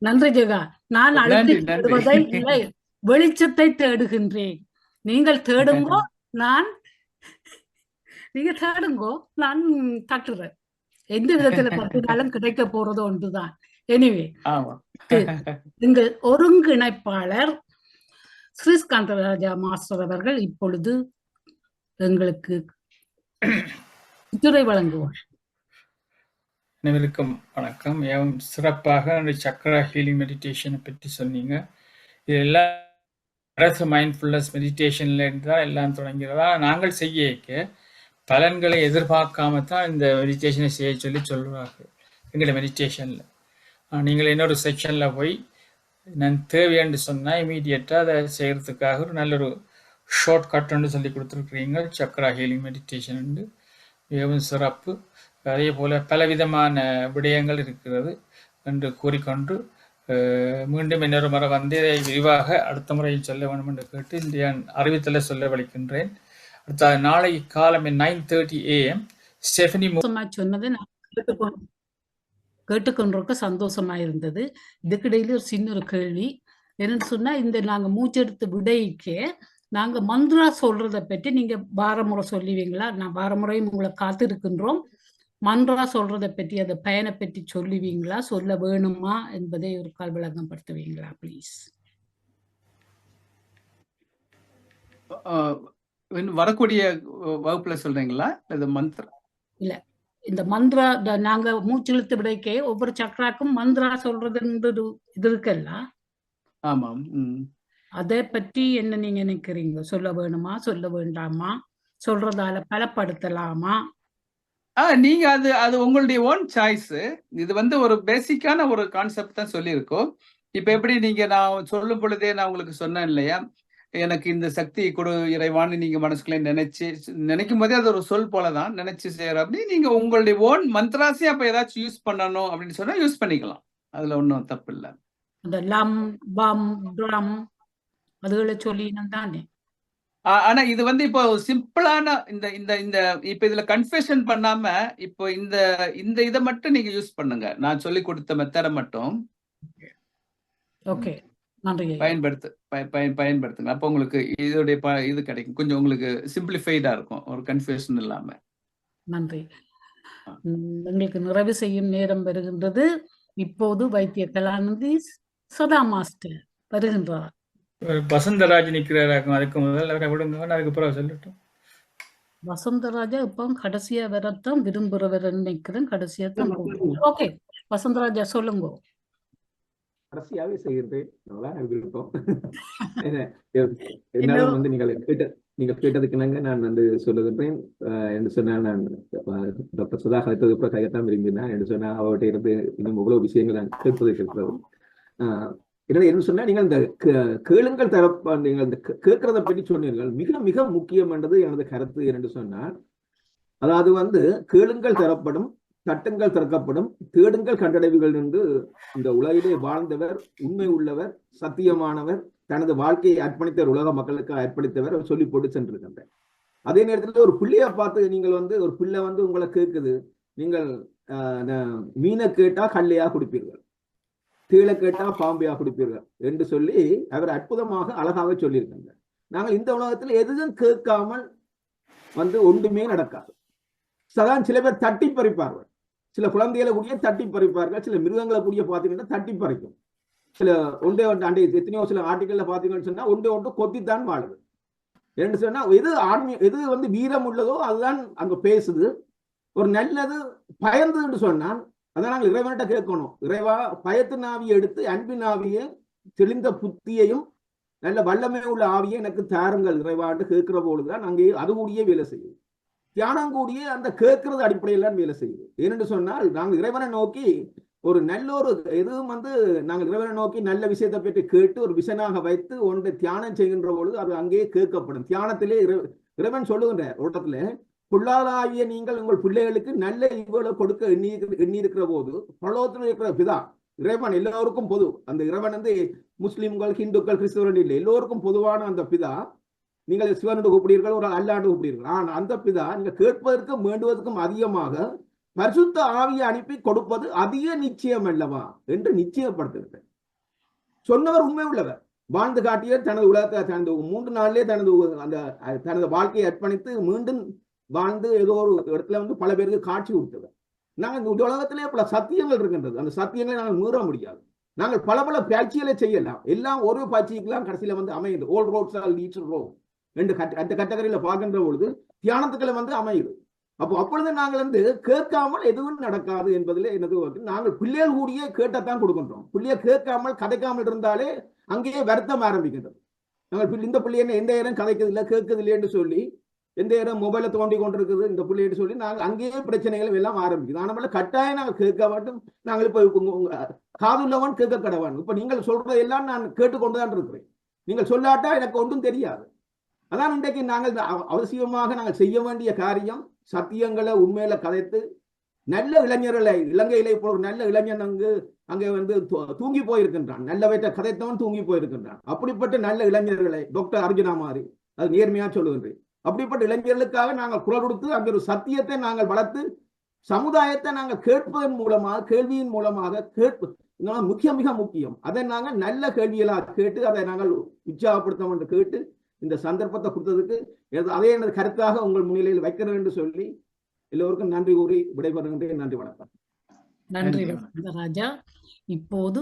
நன்றி ஜெகா. நான் அழுக்கை தேடுவதை இல்லை, வெளிச்சத்தை தேடுகின்றேன். நீங்கள் தேடுங்கோ, நீங்க தேடுங்கோ, நான் தட்டுறேன். எந்த விதத்துல தட்டினாலும் கிடைக்க போறதோ ஒன்றுதான். எனிவே, எங்கள் ஒருங்கிணைப்பாளர் ஸ்ரீஸ்காந்தராஜா மாஸ்டர் அவர்கள் இப்பொழுது எங்களுக்கு துறை வழங்குவார். அனைவருக்கும் வணக்கம். மிகவும் சிறப்பாக சக்ரா ஹீலிங் மெடிடேஷனை பற்றி சொன்னீங்க. இது எல்லாம் மைண்ட்ஃபுல்னஸ் மெடிடேஷன்ல இருந்து தான் எல்லாம் தொடங்கிறதா. நாங்கள் செய்ய பலன்களை எதிர்பார்க்காம தான் இந்த மெடிடேஷனை செய்ய சொல்லுவார்கள் எங்களை மெடிடேஷனில். நீங்கள் இன்னொரு செக்ஷனில் போய் நான் தேவையான்னு சொன்னால் இமீடியட்டாக அதை செய்கிறதுக்காக ஒரு நல்ல ஷார்ட் கட்னு சொல்லி கொடுத்துருக்குறீங்க. சக்ரா ஹீலிங் மெடிடேஷன் மிகவும் சிறப்பு. அதே போல் பலவிதமான விடயங்கள் இருக்கிறது என்று கூறிக்கொண்டு மீண்டும் இன்னொரு முறை வந்து இதை விரிவாக அடுத்த முறையில் சொல்ல வேண்டும் என்று கேட்டு இந்த அறிவித்தலை சொல்ல வலிக்கின்றேன். அடுத்த நாளை காலம் 9:30 AM ஸ்டெஃபனி சொன்னதை நான் கேட்டுக்கொண்டிருக்க சந்தோஷமா இருந்தது. இதுக்கிடையில ஒரு சின்ன ஒரு கேள்வி என்னன்னு சொன்னா, இந்த நாங்க மூச்செடுத்து விடைக்கு நாங்க மந்த்ரா சொல்றதை பற்றி நீங்க வாரமுறை சொல்லுவீங்களா? நான் வாரமுறையும் உங்களை காத்திருக்கின்றோம். மந்த்ரா சொல்றதை பற்றி அந்த பயனை பற்றி சொல்லுவீங்களா, சொல்ல வேணுமா என்பதை ஒரு கால் விளங்கப்படுத்துவீங்களா ப்ளீஸ்? வரக்கூடிய வகுப்புல சொல்றீங்களா இது மந்த்ரா? இல்ல, இந்த மந்த்ரா நாங்க மூச்சு இழுத்து விடைக்கே ஒவ்வொரு சக்கராக்கும் மந்த்ரா சொல்றதுன்னு இது இருக்குல்ல? ஆமாம். அதை பற்றி என்ன நீங்க நினைக்கிறீங்க? சொல்ல வேணுமா, சொல்ல வேண்டாமா, சொல்றதால பலப்படுத்தலாமா? நீங்க அது உங்களுடைய ஓன் சாய்ஸ். இது வந்து ஒரு பேசிக்கான ஒரு கான்செப்ட் தான் சொல்லியிருக்கோம். இப்ப எப்படி நீங்க நான் சொல்லும் பொழுதே நான் உங்களுக்கு சொன்னேன் இல்லையா, எனக்கு இந்த சக்தி கொடு இறைவான்னு நீங்க மனசுக்குள்ள நினைக்கும் போதே அது ஒரு சொல் போலதான் நினைச்சு செய்யற. அப்படி நீங்க உங்களுடைய ஓன் மந்த்ராசி அப்ப ஏதாச்சும் யூஸ் பண்ணணும் அப்படின்னு சொன்னா யூஸ் பண்ணிக்கலாம். அதுல ஒன்றும் தப்பு இல்லை. அந்த லம் பம் ட்ரம் அதுகளை சொல்லினோம் தானே. ஆனா இது வந்து இப்போ சிம்பிளான இந்த இந்த இந்த இப்ப இதுல கன்ஃபெஷன் பண்ணாம இப்போ இந்த இந்த இதை மட்டும் நீங்க யூஸ் பண்ணுங்க. நான் சொல்லி கொடுத்த மெத்தடை மட்டும் ஓகே நன்றி பயன்படுத்துங்க. அப்போ உங்களுக்கு இதோடைய இது கிடைக்கும். கொஞ்சம் உங்களுக்கு சிம்பிளிஃபைடா இருக்கும், ஒரு கன்ஃபியூஷன் இல்லாம. நன்றி. எங்களுக்கு நிறைவு செய்யும் நேரம் வருகின்றது. இப்போது வைத்திய கலாநிதி சதா மாஸ்டர் வருகின்றார். வசந்தராஜ் நிற்கிறாராக்கும். அதுக்கு முதல்ல அவரை விடுங்க, அதுக்கு பிறகு சொல்லட்டும். வசந்தராஜா இப்போ கடைசியா வரத்தான் விரும்புறவர் நினைக்கிறேன். கடைசியா தான். ஓகே வசந்தராஜா சொல்லுங்க. கடைசியாவே செய்யறது விருப்பம். என்னாலும் வந்து நீங்கள் கேட்டதுக்கு நாங்க நான் வந்து சொல்லுகின்றேன் என்று சொன்னால், நான் டாக்டர் சுதா கலைத்தது கையத்தான் விரும்பினேன் என்று சொன்னா அவர்கிட்ட இருந்து இன்னும் இவ்வளவு விஷயங்கள் நான் கேட்பதற்கு இருக்கிறது. என்ன சொன்னா, நீங்கள் இந்த கேளுங்கள் தரப்பா நீங்கள் இந்த கேட்கறத பற்றி சொன்னீர்கள். மிக மிக முக்கியம் என்றது எனது கருத்து என்று சொன்னால், அதாவது வந்து கேளுங்கள் தரப்படும், தட்டுங்கள் திறக்கப்படும், தேடுங்கள் கண்டடைவுகள் என்று இந்த உலகிலே வாழ்ந்தவர், உண்மை உள்ளவர், சத்தியமானவர், தனது வாழ்க்கையை அர்ப்பணித்தவர், உலக மக்களுக்கு அர்ப்பணித்தவர் சொல்லி போட்டு சென்றிருக்கின்றார். அதே நேரத்தில் ஒரு பிள்ளையை பார்த்து நீங்கள் வந்து ஒரு பிள்ளை வந்து உங்களை கேட்குது, நீங்கள் மீனை கேட்டா கல்லையா குடிப்பீர்கள், கீழே கேட்டா பாம்பையா குடிப்பீர்கள் என்று சொல்லி அவர் அற்புதமாக அழகாக சொல்லியிருக்கின்றார். நாங்கள் இந்த உலகத்தில் எதுவும் கேட்காமல் வந்து ஒன்றுமே நடக்காது. சதான் சில பேர் தட்டி பறிப்பார்கள், சில குழந்தைகளை கூடிய தட்டி பறிப்பார்கள், சில மிருகங்களை கூடிய பார்த்தீங்கன்னா தட்டி பறிக்கும். சில ஒன்றே ஒன்று எத்தனையோ சில ஆர்டிக்கல்ல பார்த்தீங்கன்னு சொன்னா ஒன்று கொத்தித்தான் வாழுது என்று சொன்னா, எது வந்து வீரம் உள்ளதோ அதுதான் அங்க பேசுது. ஒரு நல்லது பயந்ததுன்னு சொன்னால் அதை நாங்கள் இறைவன்கிட்ட கேட்கணும். இறைவா, பயத்தின் ஆவியை எடுத்து அன்பின் ஆவியை, தெளிந்த புத்தியையும் நல்ல வல்லமை உள்ள ஆவியை எனக்கு தாருங்கள் இறைவான்னு கேட்கிற பொழுதுதான் அங்கே அது கூடியே வேலை செய்யுது. தியானம் கூடிய அந்த கேட்கறது அடிப்படையில் வேலை செய்யுது. ஏனென்று சொன்னால், நாங்கள் இறைவனை நோக்கி ஒரு நல்ல ஒரு எதுவும் வந்து நாங்கள் இறைவனை நோக்கி நல்ல விஷயத்தை பற்றி கேட்டு ஒரு விஷனாக வைத்து ஒன்றை தியானம் செய்கின்ற பொழுது அது அங்கேயே கேட்கப்படும். தியானத்திலே இறைவன் சொல்லுகின்றார் ஒரு இடத்துல, பொல்லாதாகிய நீங்கள் உங்கள் பிள்ளைகளுக்கு நல்ல ஈவுகளை கொடுக்க எண்ணி இருக்கிற போது பரலோகத்தில் இருக்கிற பிதா இறைவன் எல்லோருக்கும் பொது. அந்த இறைவன் வந்து முஸ்லிம்கள், ஹிந்துக்கள், கிறிஸ்தவர்கள் இல்லை, எல்லோருக்கும் பொதுவான அந்த பிதா. நீங்கள் சிவனோடு கூப்பிடுவீர்கள், ஒரு அல்லாண்டு கூப்பிடுவீர்கள். ஆனால் அந்த பிதா நீங்கள் கேட்பதற்கும் வேண்டுவதற்கும் அதிகமாக பரிசுத்த ஆவியை அனுப்பி கொடுப்பது அதிக நிச்சயம் அல்லவா என்று நிச்சயப்படுத்துகிறார். சொன்னவர் உண்மை உள்ளவர், வாழ்ந்து காட்டிய தனது உலகத்தை தனது 3 நாளிலே தனது வாழ்க்கையை அர்ப்பணித்து மீண்டும் வாழ்ந்து ஏதோ ஒரு இடத்துல வந்து பல பேருக்கு காட்சி கொடுத்தவர். நாங்கள் இந்த உலகத்திலே பல சத்தியங்கள் இருக்கின்றது, அந்த சத்தியங்களை நாங்கள் மீற முடியாது. நாங்கள் பல பல பயிற்சிகளை செய்யலாம், எல்லாம் ஒரு பயிற்சிக்கெல்லாம் கடைசியில வந்து அமையுது. ஓல் ரோட்ஸ் ஆர் லீட்ஸ் ரோட் என்று அந்த கேட்டகரியில பார்க்கின்ற பொழுது தியானத்துக்களை வந்து அமையுது. அப்பொழுது நாங்கள் வந்து கேட்காமல் எதுவும் நடக்காது என்பதில் எனது நாங்கள் பிள்ளைகள் கூடிய கேட்டத்தான் கொடுக்கின்றோம். பிள்ளைய கேட்காமல் கதைக்காமல் இருந்தாலே அங்கேயே வருத்தம் ஆரம்பிக்கின்றது. நாங்கள் இந்த பிள்ளை என்ன எந்த நேரம் கதைக்கிறது இல்லை, கேட்கறது இல்லை என்று சொல்லி, எந்த நேரம் மொபைலை தோண்டி கொண்டிருக்குது இந்த பிள்ளைன்னு சொல்லி நாங்கள் அங்கேயே பிரச்சனைகள் எல்லாம் ஆரம்பிக்குது. ஆனால் கட்டாயம் நாங்கள் கேட்க மாட்டோம். நாங்கள் இப்போ காதுள்ளவன் கேட்க கடவான். இப்ப நீங்கள் சொல்றது எல்லாம் நான் கேட்டுக்கொண்டுதான் இருக்கிறேன். நீங்கள் சொல்லாட்டா எனக்கு ஒன்றும் தெரியாது. அதான் இன்றைக்கு நாங்கள் அவசியமாக நாங்கள் செய்ய வேண்டிய காரியம், சத்தியங்களை உண்மையில கதைத்து நல்ல இளைஞர்களை, இலங்கையிலே இப்போ ஒரு நல்ல இளைஞன் அங்கே வந்து தூங்கி போயிருக்கின்றான், நல்லவற்றை கதைத்தவன் தூங்கி போயிருக்கின்றான். அப்படிப்பட்ட நல்ல இளைஞர்களை டாக்டர் அர்ஜுனா மாதிரி, அது நேர்மையா சொல்லுகின்றேன், அப்படிப்பட்ட இளைஞர்களுக்காக நாங்கள் குரல் கொடுத்து அங்கே ஒரு சத்தியத்தை நாங்கள் வளர்த்து சமுதாயத்தை நாங்கள் கேட்பதன் மூலமாக, கேள்வியின் மூலமாக மிக முக்கியம். அதை நாங்கள் நல்ல கேள்விகளாக கேட்டு அதை நாங்கள் உற்சாகப்படுத்தோம் என்று கேட்டு இந்த சந்தர்ப்பத்தை கொடுத்ததுக்கு அதே எனது கருத்தாக உங்கள் முன்னிலையில் வைக்கிறேன் என்று சொல்லி எல்லோருக்கும் நன்றி கூறி விடைபெறுகின்றேன். நன்றி, வணக்கம். நன்றி ராஜா. இப்போது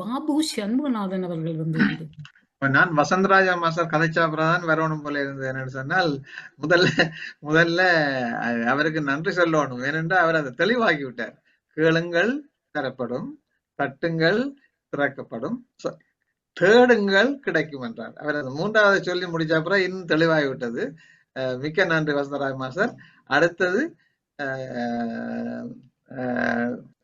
பாபு சண்முகநாதன் அவர்கள் வந்து நான் வசந்தராஜா மாஸ்டர் கதைச்சாப்பிரதான் வரணும் போல இருந்தது. என்னன்னு சொன்னால் முதல்ல அவருக்கு நன்றி சொல்லணும். ஏனென்றால் அவர் அதை தெளிவாக்கி விட்டார். கேளுங்கள் தரப்படும், தட்டுங்கள் திறக்கப்படும், தேடுங்கள் கிடைக்கும் என்றார். அவர் அது மூன்றாவது சொல்லி முடிச்ச அப்புறம் இன்னும் தெளிவாகி விட்டது. மிக்க நன்றி வசந்தராஜ் மாஸ்டர். அடுத்தது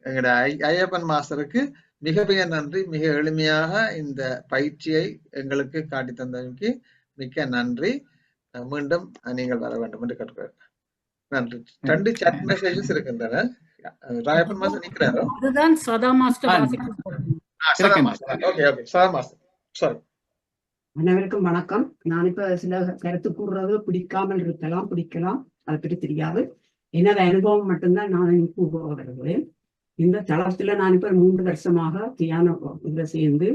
எங்கட ஐயப்பன் மாஸ்டருக்கு மிக மிக நன்றி. மிக எளிமையாக இந்த பயிற்சியை எங்களுக்கு காட்டி தந்தமைக்கு மிக்க நன்றி. மீண்டும் நீங்கள் வர வேண்டும் என்று கேட்டுக்கிறேன். நன்றி. 2 chat மெசேஜஸ் இருக்கின்றன. ராயப்பன் மாஸ்டர் நிக்கிறாரோ? அதுதான் சதா மாஸ்டர் அனைவருக்கும் வணக்கம். நான் இப்ப சில கருத்து கூறுறது பிடிக்காமல் இருக்கலாம், பிடிக்கலாம், அதை பற்றி தெரியாது. எனது அனுபவம் மட்டும்தான் நான் கூற வருகிறேன். இந்த தளத்துல நான் இப்ப 3 வருஷமாக இதுல சேர்ந்து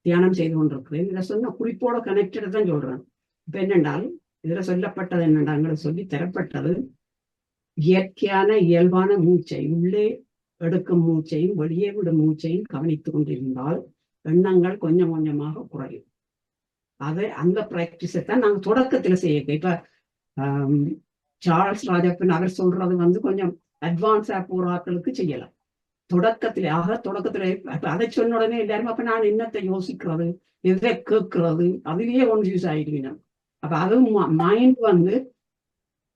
தியானம் செய்து கொண்டிருக்கிறேன். இதுல சொன்ன குறிப்போட கனெக்டட் தான் சொல்றேன். இப்ப என்னென்றால் இதுல சொல்லப்பட்டது என்னென்றால், எங்களை சொல்லி தரப்பட்டது இயற்கையான இயல்பான மூச்சை, உள்ளே எடுக்கும் மூச்சையும் வெளியே விடும் மூச்சையும் கவனித்துக் கொண்டிருந்தால் எண்ணங்கள் கொஞ்சம் கொஞ்சமாக குறையும். அந்த பிராக்டிஸை தான் நாங்கள் தொடக்கத்துல செய்ய. இப்ப சார்ல்ஸ் ராஜப்பன் அவர் சொல்றது வந்து கொஞ்சம் அட்வான்ஸா போற ஆட்களுக்கு செய்யலாம். தொடக்கத்துல அதை சொன்ன உடனே எல்லாரும் அப்ப நான் என்னத்தை யோசிக்கிறது, எதை கேட்கறது, அதுலயே கன்ஃபியூஸ் ஆயிடுவேன். அப்ப அதுவும் மைண்ட் வந்து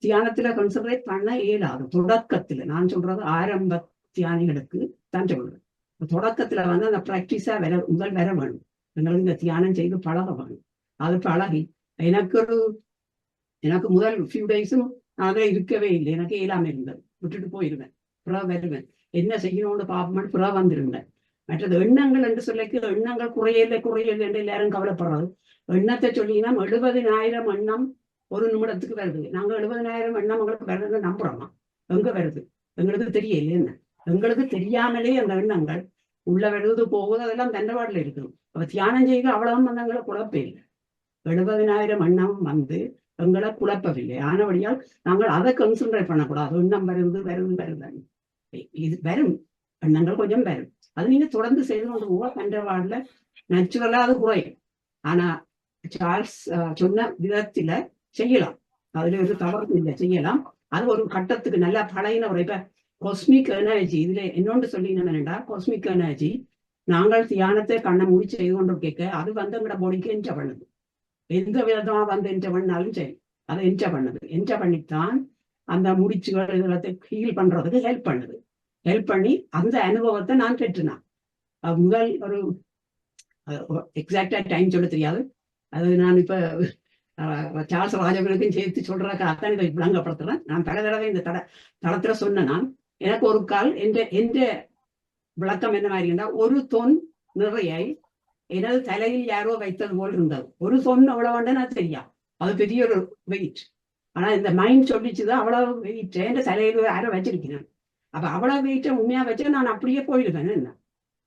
தியானத்துல கான்சென்ட்ரேட் பண்ண இயலாது. தொடக்கத்துல நான் சொல்றது ஆரம்ப தியானிகளுக்கு தான் சொல்றேன். தொடக்கத்துல வந்து அந்த பிராக்டிஸா முதல் வர வேணும். எங்களுக்கு இந்த தியானம் செய்து பழக வேணும். அது பழகி எனக்கு முதல் ஃபியூ டேஸும் அதை இருக்கவே இல்லை. எனக்கு இயலாம இருந்தது, விட்டுட்டு போயிருவேன். புறா வருவேன், என்ன செய்யணும்னு பாப்போம்னு புறா வந்துருந்தேன். மற்றது எண்ணங்கள் என்று சொல்லிக்கு எண்ணங்கள் குறையலை என்று எல்லாரும் கவலைப்படுறது. எண்ணத்தை சொல்லினா 70,000 எண்ணம் ஒரு நிமிடத்துக்கு வருது. நாங்க 70,000 எண்ணம் உங்களுக்கு வருதுன்னு நம்புறோமா? எங்க வருது? எங்களுக்கு தெரியல. என்ன எங்களுக்கு தெரியாமலே அந்த எண்ணங்கள் உள்ள வருது போகுது, அதெல்லாம் தண்டவாடுல இருக்குது. அப்ப தியானம் செய்து அவ்வளவும் வந்து எங்களை குழப்ப இல்லை. 70,000 எண்ணம் வந்து எங்களை குழப்பவில்லை. ஆனபடியால் நாங்கள் அதை கான்சென்ட்ரேட் பண்ணக்கூடாது. எண்ணம் வருது இது வரும், எண்ணங்கள் கொஞ்சம் வரும். அது நீங்க தொடர்ந்து செய்து கொண்டு போக தண்டவாடுல நேச்சுரலா அது குறையும். ஆனா சார்ல்ஸ் சொன்ன விதத்துல செய்யலாம், அதுல ஒரு தவறு இல்லை, செய்யலாம். அது ஒரு கட்டத்துக்கு நல்லா பழையின ஒரு இப்ப காஸ்மிக் எனர்ஜி இதுல என்னொன்று சொல்லி என்னன்னா, காஸ்மிக் எனர்ஜி நாங்கள் தியானத்தை கண்ணை மூடி செய்து கொண்டு கேட்க அது வந்து எங்களோட பாடிக்கு என்ஜாய் பண்ணுது. எந்த விதமா வந்து என்ஜாய் பண்ணாலும் சரி, அதை என்ஜாய் பண்ணுது. என்ஜாய் பண்ணித்தான் அந்த முடிச்சுகள் இதெல்லாத்தை ஹீல் பண்றதுக்கு ஹெல்ப் பண்ணுது. ஹெல்ப் பண்ணி அந்த அனுபவத்தை நான் பெற்றுனான். முதல் ஒரு எக்ஸாக்டா டைம் சொல்ல தெரியாது. அது நான் இப்ப சார்ல்ஸ் ராஜபனுக்கும் சேர்த்து சொல்றதுக்கு அத்தனை இதை விளங்கப்படுத்துறேன். நான் பல தடவை இந்த தளத்துல சொன்னேன். நான் எனக்கு ஒரு கால் எந்த விளக்கம் என்ன மாதிரி இருந்தா, ஒரு தொன் நிறையை எனது தலையில் யாரோ வைத்தது போல் இருந்தது. ஒரு தொன் அவ்வளவு வேண்டா தெரியா, அது பெரிய ஒரு வெயிட். ஆனா இந்த மைண்ட் சொல்லிச்சுதான் அவ்வளவு வெயிட் என் தலையில யாரோ வச்சிருக்கிறேன். அப்ப அவ்வளவு வெயிட்டை உண்மையா வச்சு நான் அப்படியே போயிடுவேன். என்ன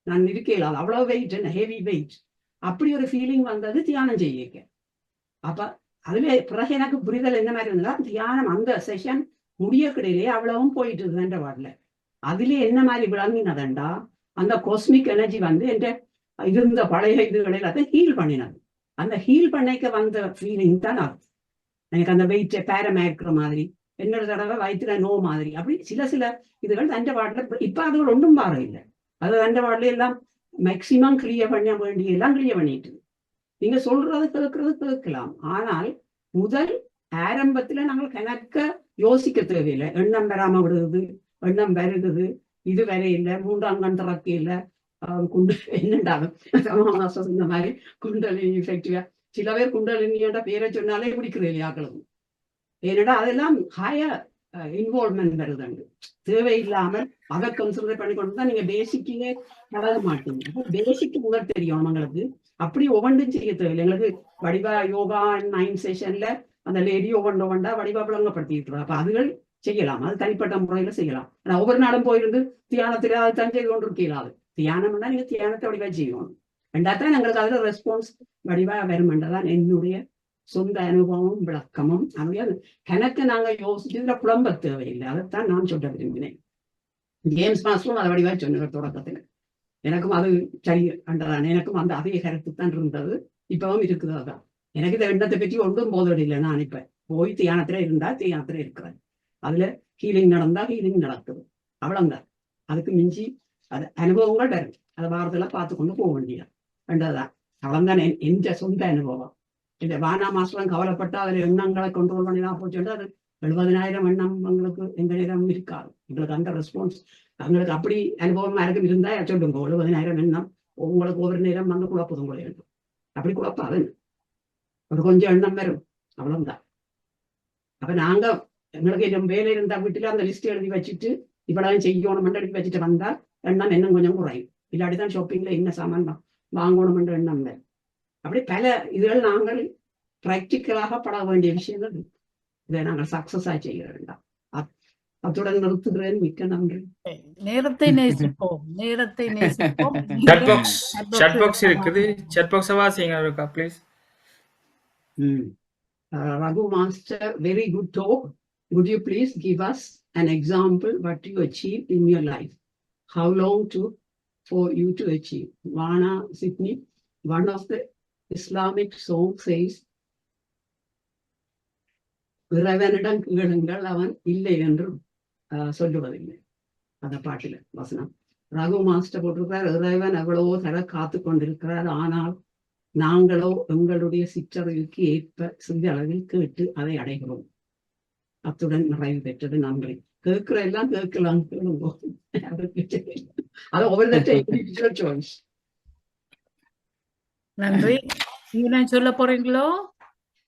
நான் இருக்கல, அது அவ்வளவு வெயிட், என்ன ஹெவி வெயிட். அப்படி ஒரு ஃபீலிங் வந்தது தியானம் செய்ய. அப்ப அதுல பிறகு எனக்கு புரிதல் என்ன மாதிரி இருந்தா, தியானம் அந்த செஷன் முடிய கிடையிலே அவ்வளவும் போயிட்டு இருந்தேன் வார்டில். அதுல என்ன மாதிரி விளங்கினதுண்டா, அந்த காஸ்மிக் எனர்ஜி வந்து என்ற இருந்த பழைய இதுகளை அதை ஹீல் பண்ணினது. அந்த ஹீல் பண்ணிக்க வந்த ஃபீலிங் தான் அது. எனக்கு அந்த வெயிட்டை பேரமா இருக்கிற மாதிரி, என்னோட தடவை வயிற்றுல நோ மாதிரி, அப்படி சில இதுகள் தண்டை வார்டில் இப்ப அதுகள் ஒன்றும் மாற இல்லை. அது தண்டை வார்டில எல்லாம் மேக்சிமம் கிளியர் பண்ண வேண்டிய எல்லாம் கிளியர் பண்ணிட்டு. நீங்க சொல்றது கேட்கலாம். ஆனால் முதல் ஆரம்பத்துல நாங்கள் கணக்க யோசிக்க தேவையில்லை. எண்ணம் வராம விடுது, எண்ணம் வருகுது, இது வர இல்லை, 3ஆம் கண் திறக்க இல்லை, குண்டு என்னண்டாலும் இந்த மாதிரி குண்டலி எஃபெக்டிவா சில பேர் குண்டலினியோட பேரை சொன்னாலே பிடிக்கிறது இல்லையாக்களும். ஏன்னா அதெல்லாம் ஹையர் இன்வால்வ்மெண்ட் வருதுண்டு. தேவையில்லாமல் அதை கன்சிடர் பண்ணி கொண்டு தான் நீங்க பேசிக்கே பழக மாட்டீங்க. பேசிக்கு முதல் தெரியும் எங்களுக்கு. அப்படி ஒவ்வொன்றும் செய்ய தேவையில்லை. எங்களுக்கு வடிவா யோகா 9 செஷன்ல அந்த லேடி ஒவ்வொன்றா வடிவா விளங்கப்படுத்திட்டு அப்ப அதுகள் செய்யலாம். அது தனிப்பட்ட முறையில செய்யலாம். ஆனா ஒவ்வொரு நாளும் போயிருந்து தியானத்துல அதை தான் செய்து கொண்டு இருக்கீங்களா? தியானம்னா நீங்க தியானத்தை வடிவா செய்யணும். ரெண்டாத்தான் எங்களுக்கு அதுல ரெஸ்பான்ஸ் வடிவா வருமென்றதான் என்னுடைய சொந்த அனுபவமும் விளக்கமும். அது கணக்கு நாங்க யோசிச்சதுல புலம்ப தேவையில்லை. அதைத்தான் நான் சொல்ல விரும்பினேன். ஜேம்ஸ் மாஸ்டரும் அதை வடிவா சொன்னார் தொடக்கத்துல. எனக்கும் அது சரி அன்றதான். எனக்கும் அந்த அதே கருத்து தான் இருந்தது, இப்பவும் இருக்குது. அதான் எனக்கு இந்த எண்ணத்தை பற்றி ஒன்றும் போதவில்லை. நான் இப்ப போய் தியானத்துல இருந்தா தியானத்துல இருக்கிறேன். அதுல ஹீலிங் நடந்தா ஹீலிங் நடக்குது, அவ்வளவுதான். அதுக்கு மிஞ்சி அது அனுபவங்கள் வரும். அதை வாரத்துல பார்த்து கொண்டு போக வேண்டியது வேண்டதுதான். அவ்வளவுதான் எந்த சொந்த அனுபவம். இந்த வானா மாஸ்டரம் கவலைப்பட்டா அதுல எண்ணங்களை கண்ட்ரோல் பண்ணிதான் போச்சுன்னா அது 70,000 எண்ணம் எங்களுக்கு எந்த நேரம் இருக்காது. எங்களுக்கு அந்த ரெஸ்பான்ஸ் எங்களுக்கு அப்படி அனுபவம் யாருக்கும் இருந்தா சொல்லுங்க. 70,000 எண்ணம் உங்களுக்கு ஒவ்வொரு நேரம் வந்து குழப்பதும் கூட வேண்டும். அப்படி குழப்பாது, ஒரு கொஞ்சம் எண்ணம் வரும், அவ்வளவுதான். அப்ப நாங்க எங்களுக்கு என் வேலை இருந்தா வீட்டுல அந்த லிஸ்ட் எழுதி வச்சுட்டு இப்பதான் செய்யணும் எழுதி வச்சுட்டு வந்தா எண்ணம் இன்னும் கொஞ்சம் குறையும். இல்லாட்டிதான் ஷாப்பிங்ல என்ன சாமான் வாங்கணும் என்ற எண்ணம் வரும். அப்படி பல இதுகள் நாங்கள் பிராக்டிக்கலாக பட வேண்டிய விஷயங்கள் இதை நாங்கள் சக்சஸா செய்ய வேண்டாம். அத்துடன் நிறுத்துகிறேன். மிக்க நன்றி. நேரத்தை நேசிப்போம், நேரத்தை நேசிப்போம். chat box இருக்குது. chat box வாசிங்க இருக்கா please. Raghu Master, very good talk. Would you please give us an example what you achieved in your life? How long for you to achieve? Vana Sydney, one of the Islamic songs says, இறைவனிடம் கேளுங்கள் அவன் இல்லை என்று சொல்லுவதில்லை. அந்த பாட்டில வசனம் Raghu master போட்டிருக்கிறார். இறைவன் எவ்வளவோ தர காத்து கொண்டிருக்கிறார். ஆனால் நாங்களோ எங்களுடைய சிற்றறிவுக்கு ஏற்ப சிறிய அளவில் கேட்டு அதை அடைகிறோம். அத்துடன் நிறைவு பெற்றது. நன்றி. கேட்கிற எல்லாம் கேட்கலாம், கேளுங்க. அது ஒவ்வொரு சாய்ஸ். நன்றி. நீங்க சொல்ல போறீங்களோ?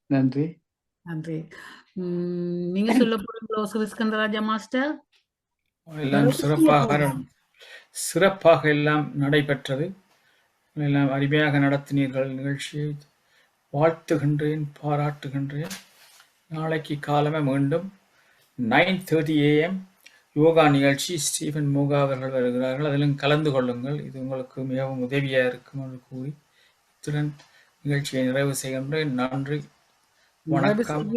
நன்றி. நன்றி. நீங்க சொல்ல போறீங்களோ சிவஸ்கந்தராஜா மாஸ்டர்? எல்லாம் சிறப்பாக எல்லாம் நடைபெற்றது. எல்லாம் அருமையாக நடத்தினீர்கள். நிகழ்ச்சியை வாழ்த்துகின்றேன், பாராட்டுகின்றேன். நாளைக்கு காலமே மீண்டும் 9:30 AM யோகா நிகழ்ச்சி ஸ்டீஃபன் மூகா அவர்கள் வருகிறார்கள். அதிலும் கலந்து கொள்ளுங்கள். இது உங்களுக்கு மிகவும் உதவியாக இருக்கும் என்று கூறி இத்துடன் நிகழ்ச்சியை நிறைவு செய்கின்றேன். நன்றி, வணக்கம்.